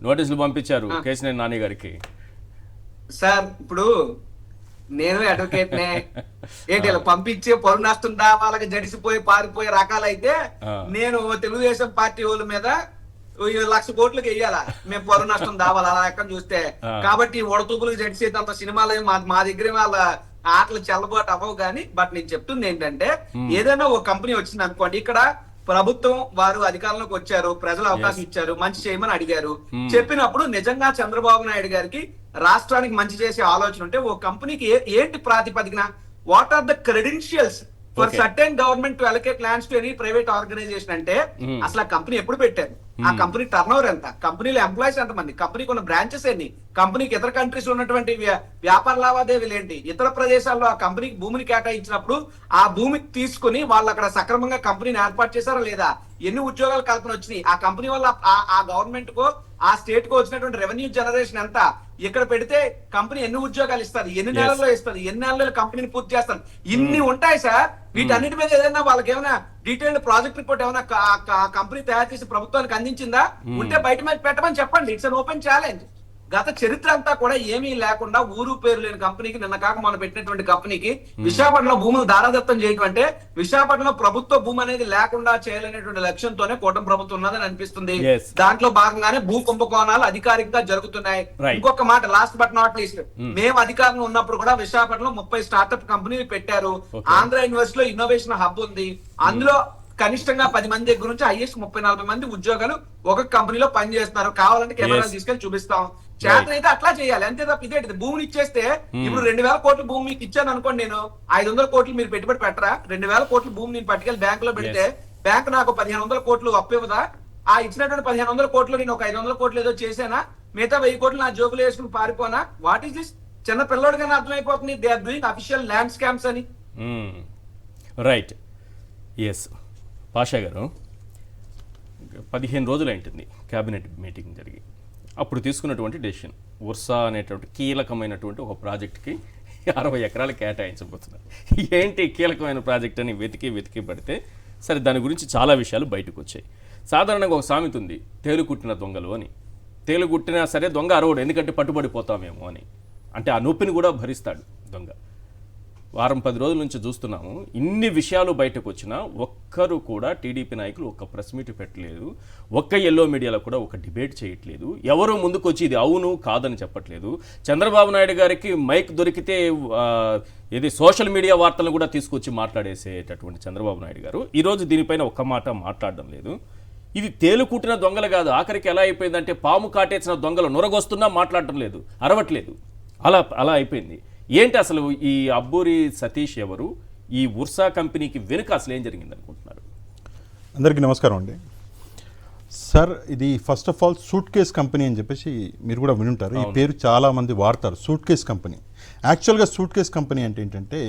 [SPEAKER 1] నోటీసులు పంపించారు కేసినేని నాని గారికి.
[SPEAKER 3] సార్ ఇప్పుడు నేను అడ్వకేట్ నే ఏంటి ఇలా పంపించి పరువు నష్టం దావాలకు జడిసిపోయి పారిపోయే రకాలైతే నేను తెలుగుదేశం పార్టీ వాళ్ళ మీద 1,00,000 కోట్లకి వెయ్యాలా మేము పరువు నష్టం దావాలి అలా లెక్క చూస్తే. కాబట్టి ఉడతూపులకు జడిసేంత సినిమాలు మా దగ్గర వాళ్ళ ఆటలు చెల్లబాటు అవ్వవు. కానీ బట్ నేను చెప్తుంది ఏంటంటే ఏదైనా ఒక కంపెనీ వచ్చింది అనుకోండి, ఇక్కడ ప్రభుత్వం వారు అధికారంలోకి వచ్చారు, ప్రజలు అవకాశం ఇచ్చారు, మంచి చేయమని అడిగారు. చెప్పినప్పుడు నిజంగా చంద్రబాబు నాయుడు గారికి రాష్ట్రానికి మంచి చేసే ఆలోచన ఉంటే ఓ కంపెనీకి ఏంటి ప్రాతిపదికన, what are the credentials for certain government to allocate lands to any private organization అంటే అసలు ఆ కంపెనీ ఎప్పుడు పెట్టారు, ఆ కంపెనీ టర్న్ ఓవర్ ఎంత, కంపెనీలో ఎంప్లాయీస్ ఎంతమంది, కంపెనీకి ఉన్న బ్రాంచెస్ ఎన్ని, కంపెనీకి ఇతర కంట్రీస్ ఉన్నటువంటి వ్యాపార లావాదేవీలు ఏంటి, ఇతర ప్రదేశాల్లో ఆ కంపెనీకి భూమిని కేటాయించినప్పుడు ఆ భూమికి తీసుకుని వాళ్ళు అక్కడ సక్రమంగా కంపెనీని ఏర్పాటు చేశారా లేదా, ఎన్ని ఉద్యోగాల కల్పన వచ్చినాయి, ఆ కంపెనీ వల్ల ఆ గవర్నమెంట్ కో ఆ స్టేట్ కో వచ్చినటువంటి రెవెన్యూ జనరేషన్ ఎంత, ఇక్కడ పెడితే కంపెనీ ఎన్ని ఉద్యోగాలు ఇస్తుంది, ఎన్ని నెలల్లో ఇస్తుంది, ఎన్ని నెలల్లో కంపెనీని పూర్తి చేస్తారు, ఇన్ని ఉంటాయి సార్. వీటన్నిటి మీద ఏదైనా వాళ్ళకి ఏమైనా డీటెయిల్డ్ ప్రాజెక్ట్ రిపోర్ట్ ఏమైనా కంపెనీ తయారు చేసి ప్రభుత్వానికి అందించిందా, ఉంటే బయట మీద పెట్టమని చెప్పండి. It's an open challenge. గత చరిత్ర అంతా కూడా ఏమీ లేకుండా ఊరు పేరు లేని కంపెనీకి నిన్న కాక మనం పెట్టినటువంటి కంపెనీకి విశాఖపట్నంలో భూములు దారాదత్తం చేయడం అంటే విశాఖపట్నంలో ప్రభుత్వ భూమి అనేది లేకుండా చేయాలనేటువంటి లక్ష్యంతోనే కూటమి ప్రభుత్వం ఉన్నదని అనిపిస్తుంది. దాంట్లో భాగంగానే భూ కుంభకోణాలు అధికారికంగా జరుగుతున్నాయి. ఇంకొక మాట లాస్ట్ బట్ నాట్ లీస్ట్, మేము అధికారంలో ఉన్నప్పుడు కూడా విశాఖపట్నంలో 30 స్టార్ట్అప్ కంపెనీలు పెట్టారు. ఆంధ్ర యూనివర్సిటీలో ఇన్నోవేషన్ హబ్ ఉంది. అందులో కనిష్టంగా 10 మంది దగ్గర నుంచి హైయెస్ట్ 30-40 మంది ఉద్యోగాలు ఒక కంపెనీలో పనిచేస్తున్నారు. కావాలంటే కెమెరా తీసుకెళ్లి చూపిస్తాం. చేతనైతే అట్లా చేయాలి, అంతే తప్ప ఇదేంటి భూమిని ఇచ్చేస్తే ఇప్పుడు 2,000 కోట్ల భూమి మీకు ఇచ్చాను అనుకోండి, నేను 500 కోట్లు మీరు పెట్టుబడి పెట్టరా, 2,000 కోట్ల భూమి నేను పట్టుకెళ్ళి బ్యాంక్ లో పెడితే బ్యాంక్ నాకు 1,500 కోట్లు అప్పు ఇవ్వదా, ఆ ఇచ్చినటువంటి 1,500 కోట్లు నేను ఒక 500 కోట్లు ఏదో చేశానా, మిగతా 1000 కోట్లు నా జోబులు వేసుకుని పారిపోనా, వాట్ ఈస్ దిస్? చిన్న పిల్లోడిగానే అర్థమైపోతుంది they are doing official land scams అని.
[SPEAKER 1] రైట్. ఎస్ పాషా గారు, 15 రోజులు అయింటుంది క్యాబినెట్ మీటింగ్ జరిగి. అప్పుడు తీసుకున్నటువంటి డెసిషన్ ఉర్సా అనేటువంటి కీలకమైనటువంటి ఒక ప్రాజెక్ట్కి 60 ఎకరాలు కేటాయించబోతున్నారు. ఏంటి కీలకమైన ప్రాజెక్ట్ అని వెతికి పడితే సరే దాని గురించి చాలా విషయాలు బయటకు వచ్చాయి. సాధారణంగా ఒక సామెత ఉంది, తేలు కుట్టిన దొంగలు అని. తేలు కుట్టినా సరే దొంగ అరవడు, ఎందుకంటే పట్టుబడిపోతామేమో అని. అంటే ఆ నొప్పిని కూడా భరిస్తాడు దొంగ. వారం 10 రోజుల నుంచి చూస్తున్నాము, ఇన్ని విషయాలు బయటకు వచ్చినా ఒక్కరు కూడా టీడీపీ నాయకులు ఒక్క ప్రెస్ మీట్ పెట్టలేదు, ఒక్క ఎల్లో మీడియాలో కూడా ఒక డిబేట్ చేయట్లేదు, ఎవరు ముందుకు వచ్చి ఇది అవును కాదని చెప్పట్లేదు. చంద్రబాబు నాయుడు గారికి మైక్ దొరికితే ఇది సోషల్ మీడియా వార్తలను కూడా తీసుకొచ్చి మాట్లాడేసేటటువంటి చంద్రబాబు నాయుడు గారు ఈరోజు దీనిపైన ఒక్క మాట మాట్లాడడం లేదు. ఇది తేలుకుట్టిన దొంగలు కాదు, ఆఖరికి ఎలా అయిపోయిందంటే పాము కాటేసిన దొంగలు నొరగొస్తున్నా మాట్లాడటం లేదు, అరవట్లేదు, అలా అయిపోయింది. ఏంటి అసలు ఈ అబ్బూరి సతీష్ ఎవరు, ఈ ఉర్సా కంపెనీకి వెనుక అసలు ఏం జరిగింది అనుకుంటున్నారు?
[SPEAKER 4] అందరికీ నమస్కారం అండి. సార్, ఇది first of all suit case company అని చెప్పేసి మీరు కూడా వినుంటారు. ఈ పేరు చాలా మంది వాడతారు, సూట్ కేస్ కంపెనీ. యాక్చువల్గా సూట్ కేస్ కంపెనీ అంటే ఏంటంటే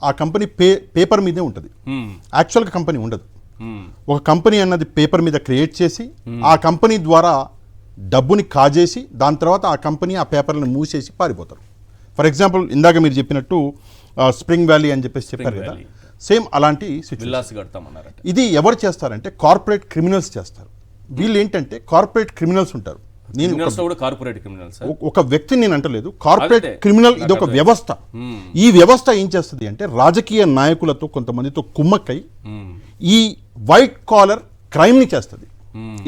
[SPEAKER 4] ఆ కంపెనీ పేపర్ మీదే ఉంటుంది, యాక్చువల్గా కంపెనీ ఉండదు. ఒక కంపెనీ అన్నది పేపర్ మీద క్రియేట్ చేసి ఆ కంపెనీ ద్వారా డబ్బుని కాజేసి దాని తర్వాత ఆ కంపెనీ ఆ పేపర్లను మూసేసి పారిపోతారు. ఫర్ ఎగ్జాంపుల్ ఇందాక మీరు చెప్పినట్టు స్ప్రింగ్ వ్యాలీ అని చెప్పేసి చెప్పారు కదా, సేమ్ అలాంటి సిచ్యువేషన్. ఇది ఎవరు చేస్తారంటే కార్పొరేట్ క్రిమినల్స్ చేస్తారు. వీళ్ళు ఏంటంటే కార్పొరేట్ క్రిమినల్స్ ఉంటారు. ఒక వ్యక్తిని నేను అంటలేదు, కార్పొరేట్ క్రిమినల్ ఇది ఒక వ్యవస్థ. ఈ వ్యవస్థ ఏం చేస్తుంది అంటే రాజకీయ నాయకులతో కొంతమందితో కుమ్మక్కై ఈ వైట్ కాలర్ క్రైమ్ ని చేస్తుంది.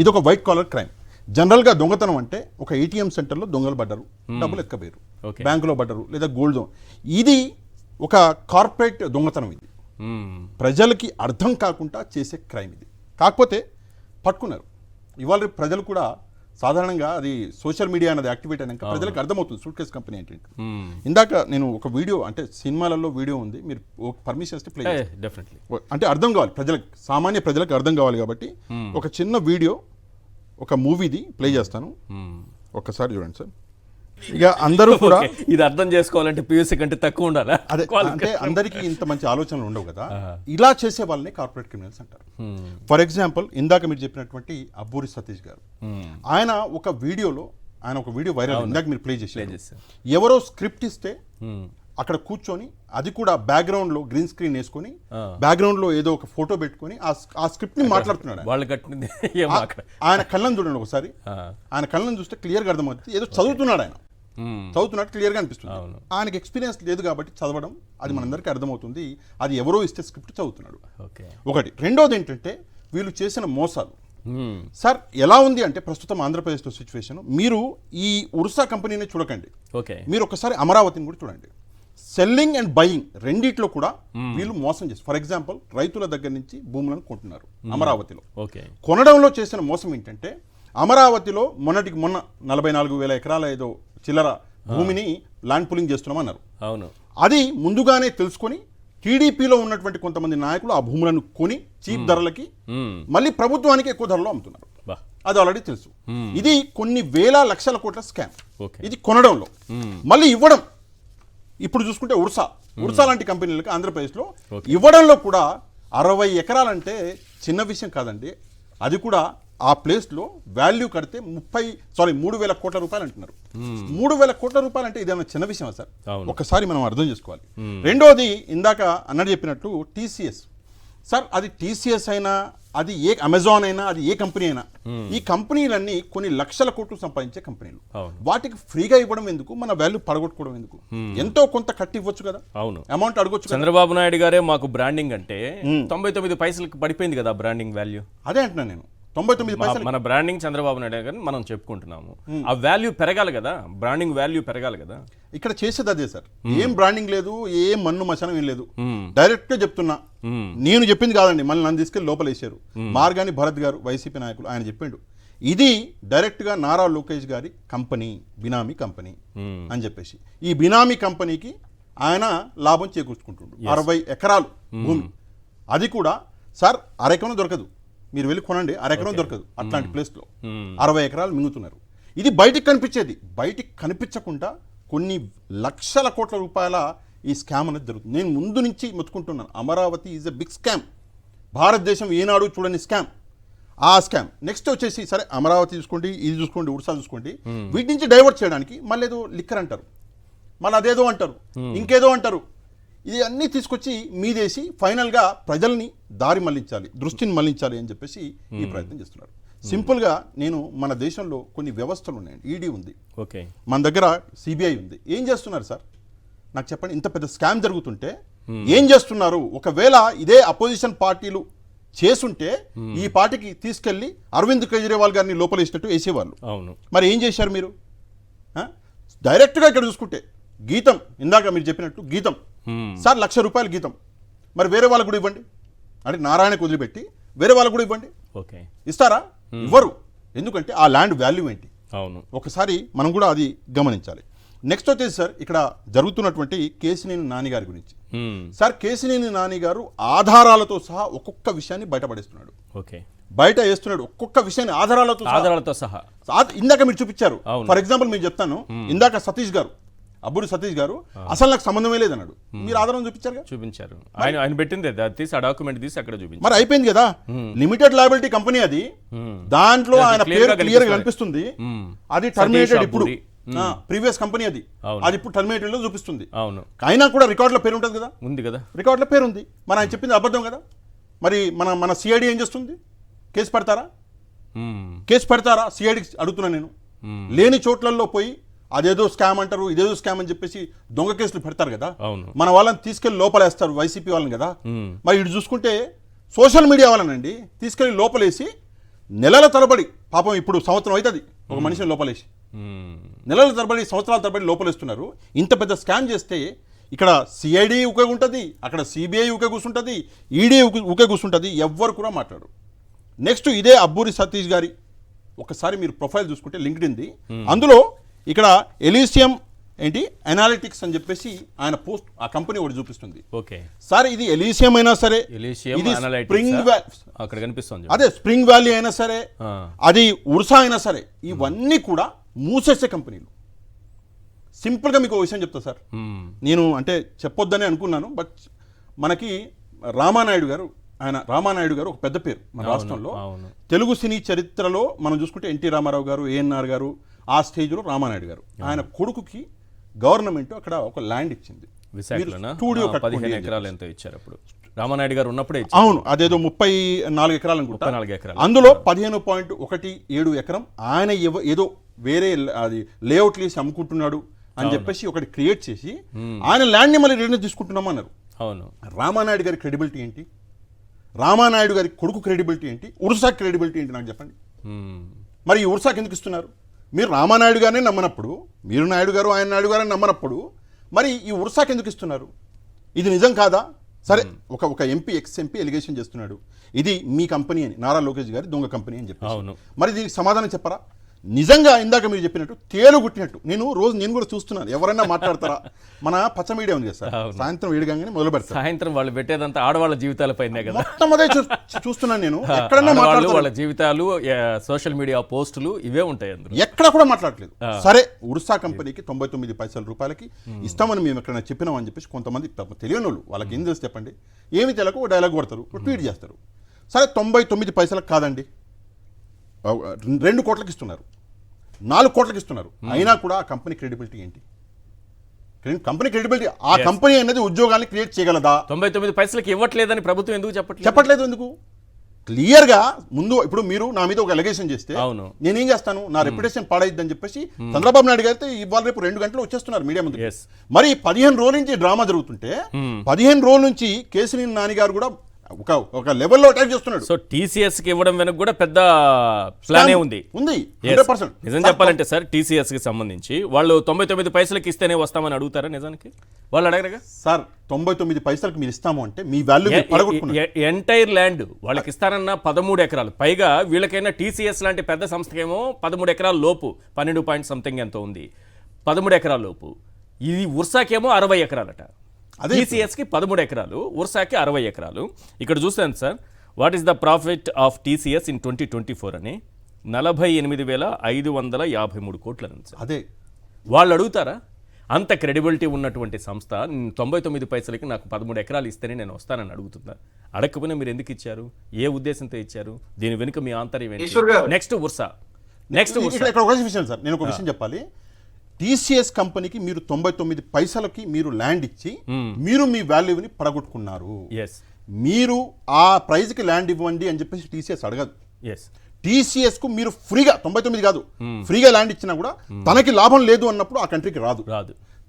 [SPEAKER 4] ఇది ఒక వైట్ కాలర్ క్రైమ్. జనరల్ గా దొంగతనం అంటే ఒక ఏటీఎం సెంటర్లో దొంగలు పడ్డారు, డబ్బులు ఎక్కబోయారు,
[SPEAKER 1] Okay.
[SPEAKER 4] బ్యాంకులో పడ్డారు లేదా గోల్డ్ ఇది ఒక కార్పొరేట్ దొంగతనం ఇది ప్రజలకి అర్థం కాకుండా చేసే క్రైమ్ ఇది. కాకపోతే పట్టుకున్నారు. ఇవాళ రేపు ప్రజలు కూడా సాధారణంగా అది సోషల్ మీడియా అనేది యాక్టివేట్ అయినాక ప్రజలకు అర్థమవుతుంది సూట్ కేస్ కంపెనీ ఏంటి. ఇందాక నేను ఒక వీడియో అంటే సినిమాలలో వీడియో ఉంది, మీరు పర్మిషన్ ఇస్తే ప్లే
[SPEAKER 1] డెఫినెట్లీ.
[SPEAKER 4] అంటే అర్థం కావాలి ప్రజలకు, సామాన్య ప్రజలకు అర్థం కావాలి కాబట్టి ఒక చిన్న వీడియో ఒక మూవీది ప్లే చేస్తాను, ఒక్కసారి చూడండి సార్. ఇక అందరూ కూడా
[SPEAKER 1] ఇది అర్థం చేసుకోవాలంటే పియూసీ కంటే తక్కువ ఉండాలా?
[SPEAKER 4] అదే అంటే అందరికీ ఇంత మంచి ఆలోచనలు ఉండవు కదా, ఇలా చేసే వాళ్ళని కార్పొరేట్ క్రిమినల్స్ అంటారు. ఫర్ ఎగ్జాంపుల్ ఇందాక మీరు చెప్పినటువంటి అబ్బూరి సతీష్ గారు, ఆయన ఒక వీడియోలో ఒక వీడియో వైరల్, ఇందాక మీరు ప్లే చేశారు. ఎవరో స్క్రిప్ట్ ఇస్తే అక్కడ కూర్చొని, అది కూడా బ్యాక్గ్రౌండ్ లో గ్రీన్ స్క్రీన్ వేసుకొని బ్యాక్గ్రౌండ్ లో ఏదో ఒక ఫోటో పెట్టుకొని ఆ స్క్రిప్ట్ ని మాట్లాడుతున్నాడు.
[SPEAKER 1] వాళ్ళు కట్టింది
[SPEAKER 4] ఆయన కళ్ళని చూడండి ఒకసారి, ఆయన కళ్ళని చూస్తే క్లియర్ గా అర్థమవుతుంది ఏదో చదువుతున్నాడు, ఆయన చదువుతున్నట్టు క్లియర్ గా అనిపిస్తుంది. ఆయనకి ఎక్స్పీరియన్స్ లేదు కాబట్టి చదవడం అది మనందరికీ అర్థమవుతుంది, అది ఎవరో ఇస్తే స్క్రిప్ట్ చదువుతున్నాడు. ఒకటి. రెండోది ఏంటంటే వీళ్ళు చేసిన మోసాలు. సార్ ఎలా ఉంది అంటే ప్రస్తుతం ఆంధ్రప్రదేశ్లో సిచ్యువేషన్, మీరు ఈ ఉర్సా కంపెనీని చూడకండి, మీరు ఒకసారి అమరావతిని కూడా చూడండి. సెల్లింగ్ అండ్ బయింగ్ రెండిట్లో కూడా వీళ్ళు మోసం చేస్తారు. ఫర్ ఎగ్జాంపుల్ రైతుల దగ్గర నుంచి భూములను కొంటున్నారు అమరావతిలో. కొనడంలో చేసిన మోసం ఏంటంటే అమరావతిలో మొన్నటికి మొన్న 44,000 ఎకరాల ఏదో చిల్లర భూమిని ల్యాండ్ పూలింగ్ చేస్తున్నామన్నారు.
[SPEAKER 1] అవును.
[SPEAKER 4] అది ముందుగానే తెలుసుకొని టీడీపీలో ఉన్నటువంటి కొంతమంది నాయకులు ఆ భూములను కొని చీప్ ధరలకి మళ్ళీ ప్రభుత్వానికి ఎక్కువ ధరలో అమ్ముతున్నారు. అది ఆల్రెడీ తెలుసు. ఇది కొన్ని వేల లక్షల కోట్ల స్కామ్. ఇది కొనడంలో. మళ్ళీ ఇవ్వడం, ఇప్పుడు చూసుకుంటే ఉర్సా లాంటి కంపెనీలకు ఆంధ్రప్రదేశ్లో ఇవ్వడంలో కూడా 60 ఎకరాలంటే చిన్న విషయం కాదండి. అది కూడా ఆ ప్లేస్లో వాల్యూ కడితే 3,000 కోట్ల రూపాయలు అంటున్నారు. 3,000 కోట్ల రూపాయలు అంటే ఇదేమన్నా చిన్న విషయమా సార్? ఒకసారి మనం అర్థం చేసుకోవాలి. రెండోది ఇందాక అన్నది చెప్పినట్టు టీసీఎస్. సార్ అది టీసీఎస్ అయినా, అది ఏ అమెజాన్ అయినా, అది ఏ కంపెనీ అయినా, ఈ కంపెనీలన్నీ కొన్ని లక్షల కోట్లు సంపాదించే కంపెనీలు. వాటికి ఫ్రీగా ఇవ్వడం ఎందుకు, మన వాల్యూ పడగొట్టుకోవడం ఎందుకు? ఎంతో కొంత కట్టి ఇవ్వచ్చు కదా, అమౌంట్ అడగొచ్చు.
[SPEAKER 1] చంద్రబాబు నాయుడు గారే మాకు బ్రాండింగ్ అంటే 99 పైసలకి పడిపోయింది కదా బ్రాండింగ్ వాల్యూ.
[SPEAKER 4] అదే అంటున్నాను నేను, 99 పైసలు.
[SPEAKER 1] మన బ్రాండింగ్ చంద్రబాబు నాయుడు గారిని మనం చెప్పుకుంటున్నాము, ఆ వాల్యూ పెరగాలి కదా, బ్రాండింగ్ వాల్యూ పెరగాలి కదా.
[SPEAKER 4] ఇక్కడ చేసేది అదే సార్. ఏం బ్రాండింగ్ లేదు, ఏం మన్ను మశానం ఏం లేదు. డైరెక్ట్ గా చెప్తున్నా, నేను చెప్పింది కాదండి, మళ్ళీ నన్ను తీసుకెళ్లి లోపల వేసారు. మార్గాని భరత్ గారు వైసీపీ నాయకులు, ఆయన చెప్పిండు ఇది డైరెక్ట్ గా నారా లోకేష్ గారి కంపెనీ, బినామీ కంపెనీ అని చెప్పేసి. ఈ బినామీ కంపెనీకి ఆయన లాభం చేకూర్చుకుంటుండు. 60 ఎకరాలు భూమి, అది కూడా సార్ అరెకరం దొరకదు, మీరు వెళ్ళి కొనండి, అరెకరం దొరకదు. అట్లాంటి ప్లేస్లో 60 ఎకరాలు మింగుతున్నారు. ఇది బయటికి కనిపించేది, బయటికి కనిపించకుండా కొన్ని లక్షల కోట్ల రూపాయల ఈ స్కామ్ అనేది జరుగుతుంది. నేను ముందు నుంచి మొత్తుకుంటున్నాను, Amaravati is a big scam. Bharatadesam ఏనాడు చూడని స్కామ్, ఆ స్కామ్. నెక్స్ట్ వచ్చేసి సరే అమరావతి చూసుకోండి, ఇది చూసుకోండి, ఉర్సా చూసుకోండి, వీటి నుంచి డైవర్ట్ చేయడానికి మళ్ళీ ఏదో లిక్కర్ అంటారు, మళ్ళీ అదేదో అంటారు, ఇంకేదో అంటారు. ఇది అన్నీ తీసుకొచ్చి మీదేసి ఫైనల్గా ప్రజల్ని దారి మళ్లించాలి, దృష్టిని మళ్లించాలి అని చెప్పేసి ఈ ప్రయత్నం చేస్తున్నారు. సింపుల్గా నేను మన దేశంలో కొన్ని వ్యవస్థలు ఉన్నాయండి. ఈడీ ఉంది, మన దగ్గర సిబిఐ ఉంది. ఏం చేస్తున్నారు సార్ నాకు చెప్పండి? ఇంత పెద్ద స్కామ్ జరుగుతుంటే ఏం చేస్తున్నారు? ఒకవేళ ఇదే అపోజిషన్ పార్టీలు చేసుంటే ఈ పార్టీకి తీసుకెళ్లి అరవింద్ కేజ్రీవాల్ గారిని లోపలేసినట్టు వేసేవాళ్ళు. మరి ఏం చేశారు మీరు? డైరెక్ట్గా ఇక్కడ చూసుకుంటే గీతం, ఇందాక మీరు చెప్పినట్టు గీతం సార్, ₹1,00,000 గీతం. మరి వేరే వాళ్ళకు కూడా ఇవ్వండి, అంటే నారాయణకు వదిలిపెట్టి వేరే వాళ్ళకు కూడా ఇవ్వండి. ఇస్తారా? ఇవ్వరు. ఎందుకంటే ఆ ల్యాండ్ వాల్యూ ఏంటి ఒకసారి మనం కూడా అది గమనించాలి. నెక్స్ట్ వచ్చేసి సార్ ఇక్కడ జరుగుతున్నటువంటి కేశినేని నాని గారి గురించి. సార్ కేశినేని నాని గారు ఆధారాలతో సహా ఒక్కొక్క విషయాన్ని బయటపడేస్తున్నాడు, బయట వేస్తున్నాడు. ఒక్కొక్క విషయాన్ని ఆధారాలతో సహా. ఇందాక మీరు చూపించారు. ఫర్ ఎగ్జాంపుల్ మీరు చెప్తాను, ఇందాక సతీష్ గారు, అబ్బూరి సతీష్ గారు అసలు నాకు సంబంధమే లేదన్నాడు. మీరు ఆధారం చూపించారు.
[SPEAKER 1] ఆయన పెట్టింది డాక్యుమెంట్ తీసి అక్కడ చూపించారు.
[SPEAKER 4] మరి అయిపోయింది కదా, లిమిటెడ్ లయబిలిటీ కంపెనీ అది. దాంట్లో ఆయన పేరు క్లియర్ గా కనిపిస్తుంది. అది టర్మినేటెడ్, ఇప్పుడు ప్రీవియస్ కంపెనీ అది ఇప్పుడు టర్మినేటెడ్ లో చూపిస్తుంది. అయినా కూడా రికార్డులో పేరు ఉంటుంది కదా,
[SPEAKER 1] ఉంది కదా,
[SPEAKER 4] రికార్డులో పేరు ఉంది. మరి ఆయన చెప్పింది అబద్ధం కదా. మరి మన సిఐడి ఏం చేస్తుంది? కేసు పెడతారా? సిఐడి అడుగుతున్నా నేను. లేని చోట్లలో పోయి అదేదో స్కామ్ అంటారు, ఇదేదో స్కామ్ అని చెప్పేసి దొంగ కేసులు పెడతారు కదా, మన వాళ్ళని తీసుకెళ్లి లోపలేస్తారు, వైసీపీ వాళ్ళని కదా. మరి ఇటు చూసుకుంటే సోషల్ మీడియా వాళ్ళనండి తీసుకెళ్లి లోపలేసి నెలల తరబడి, పాపం ఇప్పుడు సంవత్సరం అవుతుంది ఒక మనిషిని లోపలేసి, నెలల తరబడి సంవత్సరాల తరబడి లోపలేస్తున్నారు. ఇంత పెద్ద స్కామ్ చేస్తే ఇక్కడ సిఐడి ఊకే ఉంటుంది, అక్కడ సిబిఐ ఊకే కూర్చుంటుంది, ఈడీ ఊకే కూర్చుంటుంది, ఎవ్వరు కూడా మాట్లాడరు. నెక్స్ట్ ఇదే అబ్బూరి సతీష్ గారి ఒకసారి మీరు ప్రొఫైల్ చూసుకుంటే లింక్డ్ఇన్ది, అందులో ఇక్కడ ఎలీసియం ఏంటి అనాలిటిక్స్ అని చెప్పేసి ఆయన పోస్ట్ ఆ కంపెనీ ఒకటి చూపిస్తుంది.
[SPEAKER 1] ఓకే
[SPEAKER 4] సార్ ఇది ఎలీసియం అయినా సరే,
[SPEAKER 1] ఎలీసియం
[SPEAKER 4] ఇది
[SPEAKER 1] అనలైటిక్స్
[SPEAKER 4] స్ప్రింగ్
[SPEAKER 1] అక్కడ కనిపిస్తుంది.
[SPEAKER 4] అదే స్ప్రింగ్ వ్యాలీ అయినా సరే, అది ఉర్సా అయినా సరే, ఇవన్నీ కూడా మూసేసే కంపెనీలు. సింపుల్గా మీకు ఒక విషయం చెప్తా సార్, నేను అంటే చెప్పొద్దని అనుకున్నాను, బట్ మనకి రామానాయుడు గారు ఒక పెద్ద పేరు మన రాష్ట్రంలో. తెలుగు సినీ చరిత్రలో మనం చూసుకుంటే ఎన్టీ రామారావు గారు, ఏఎన్ఆర్ గారు, ఆ స్టేజ్లో రామానాయుడు గారు, ఆయన కొడుకుకి గవర్నమెంట్ అక్కడ ఒక ల్యాండ్ ఇచ్చింది.
[SPEAKER 1] స్టూడియో 15 ఎకరాలు ఎంతో ఇచ్చారు అప్పుడు రామానాయుడు గారు ఉన్నప్పుడే.
[SPEAKER 4] అవును, అదేదో 34 ఎకరాలు అనుకుంటా.
[SPEAKER 1] 34 ఎకరాలు,
[SPEAKER 4] అందులో 15.17 ఎకరం ఆయన ఏదో వేరే అది లేఅవుట్ లీసి అమ్ముకుంటున్నాడు అని చెప్పేసి ఒకటి క్రియేట్ చేసి ఆయన ల్యాండ్ని మళ్ళీ రిటర్న్ తీసుకుంటున్నాం అన్నారు.
[SPEAKER 1] అవును,
[SPEAKER 4] రామానాయుడు గారి క్రెడిబిలిటీ ఏంటి? రామానాయుడు గారి కొడుకు క్రెడిబిలిటీ ఏంటి? ఉర్సా క్రెడిబిలిటీ ఏంటి నాకు చెప్పండి. మరి ఈ ఉర్సాకి ఎందుకు ఇస్తున్నారు? మీరు రామానాయుడు గారినే నమ్మనప్పుడు, మీరు నాయుడు గారు ఆయన నాయుడు గారని నమ్మనప్పుడు, మరి ఈ ఉర్సాకి ఎందుకు ఇస్తున్నారు? ఇది నిజం కాదా? సరే, ఒక ఎంపీ ఎక్స్ ఎంపీ ఎలిగేషన్ చేస్తున్నాడు, ఇది మీ కంపెనీ అని, నారా లోకేష్ గారి దొంగ కంపెనీ అని చెప్పి. మరి దీనికి సమాధానం చెప్పరా? నిజంగా ఇందాక మీరు చెప్పినట్టు తేలు గుట్టినట్టు నేను కూడా చూస్తున్నాను, ఎవరైనా మాట్లాడతారా? మన పచ్చ మీడియా ఉంది కదా సార్, సాయంత్రం 7 గంటనే మొదలు పెడతారు.
[SPEAKER 1] సాయంత్రం వాళ్ళు పెట్టేదంతా ఆడవాళ్ళ జీవితాలపైనే కదా,
[SPEAKER 4] మొత్తం అదే చూస్తున్నాను నేను. ఎక్కడన్నా మాట్లాడతారు,
[SPEAKER 1] వాళ్ళ జీవితాలు, సోషల్ మీడియా పోస్టులు ఇవే ఉంటాయి,
[SPEAKER 4] ఎక్కడ కూడా మాట్లాడలేదు. సరే, ఉర్సా కంపెనీకి 99 పైసల రూపాయలకి ఇస్తామని మేము ఎక్కడైనా చెప్పినాం అని చెప్పేసి కొంతమంది తెలియని వాళ్ళు, వాళ్ళకి ఏం తెలుసు చెప్పండి, ఏమి తెలియక ఒక డైలాగ్ కొడతారు, ట్వీట్ చేస్తారు. సరే, 99 పైసలకు కాదండి, 2 కోట్లకి ఇస్తున్నారు, 4 కోట్లకి ఇస్తున్నారు, అయినా కూడా ఆ కంపెనీ క్రెడిబిలిటీ ఏంటి? కంపెనీ క్రెడిబిలిటీ, ఆ కంపెనీ అనేది ఉద్యోగాన్ని క్రియేట్ చేయగలదా?
[SPEAKER 1] 99 పైసలకి ఇవ్వట్లేదని ప్రభుత్వం ఎందుకు
[SPEAKER 4] చెప్పట్లేదు? ఎందుకు? క్లియర్గా ముందు ఇప్పుడు మీరు నా మీద ఒక అలిగేషన్ చేస్తే నేనేం చేస్తాను, నా రెప్యుటేషన్ పాడైద్దని చెప్పేసి చంద్రబాబు నాయుడు గారితో ఇవాళ రేపు 2 గంటలు వచ్చేస్తున్నారు మీడియా ముందు. మరి 15 రోజుల నుంచి డ్రామా జరుగుతుంటే 15 రోజుల నుంచి కేసినేని నాని గారు కూడా ఒక లెవెల్లో అటాక్ చేస్తున్నాడు.
[SPEAKER 1] సో టీసీఎస్ కి ఇవ్వడం వెనక కూడా పెద్ద ప్లానే ఉంది.
[SPEAKER 4] 100%.
[SPEAKER 1] నిజం చెప్పాలంటే సార్, టీసీఎస్ కి సంబంధించి వాళ్ళు 99 పైసలకి ఇస్తేనే వస్తామని అడుగుతారా? నిజానికి వాళ్ళు అడగరగా సార్.
[SPEAKER 4] 99 పైసలకి మీరు ఇస్తాము అంటే మీ వాల్యూ
[SPEAKER 1] ఎంటైర్ ల్యాండ్ వాళ్ళకి ఇస్తారన్న 13 ఎకరాలు, పైగా వీళ్ళకైనా టీసీఎస్ లాంటి పెద్ద సంస్థకేమో 13 ఎకరాల లోపు, 12 పాయింట్ సంథింగ్ ఎంతో ఉంది, 13 ఎకరాల లోపు. ఇది ఉర్సాకేమో 60 ఎకరాలట. టీసీఎస్కి 13 ఎకరాలు, ఉర్సాకి 60 ఎకరాలు. ఇక్కడ చూస్తాను sir, what is the profit of TCS in 2024 అని 48,553 కోట్లు అని సార్.
[SPEAKER 4] అదే
[SPEAKER 1] వాళ్ళు అడుగుతారా? అంత క్రెడిబిలిటీ ఉన్నటువంటి సంస్థ 99 పైసలకి నాకు 13 ఎకరాలు ఇస్తేనే నేను వస్తానని అడుగుతుందా? అడగకపోయినా మీరు ఎందుకు ఇచ్చారు? ఏ ఉద్దేశంతో ఇచ్చారు? దీని వెనుక మీ ఆంతర్యం ఏంటి? నెక్స్ట్ ఉర్సా
[SPEAKER 4] ఒక విషయం సార్, నేను ఒక విషయం చెప్పాలి. టీసీఎస్ కంపెనీకి మీరు 99 పైసలకి మీరు ల్యాండ్ ఇచ్చి మీరు మీ వాల్యూని పడగొట్టుకున్నారు. మీరు ఆ ప్రైజ్కి ల్యాండ్ ఇవ్వండి అని చెప్పేసి టీసీఎస్ అడగదు. టీసీఎస్ కు మీరు ఫ్రీగా 99 కాదు, ఫ్రీగా ల్యాండ్ ఇచ్చినా కూడా తనకి లాభం లేదు అన్నప్పుడు ఆ కంట్రీకి రాదు.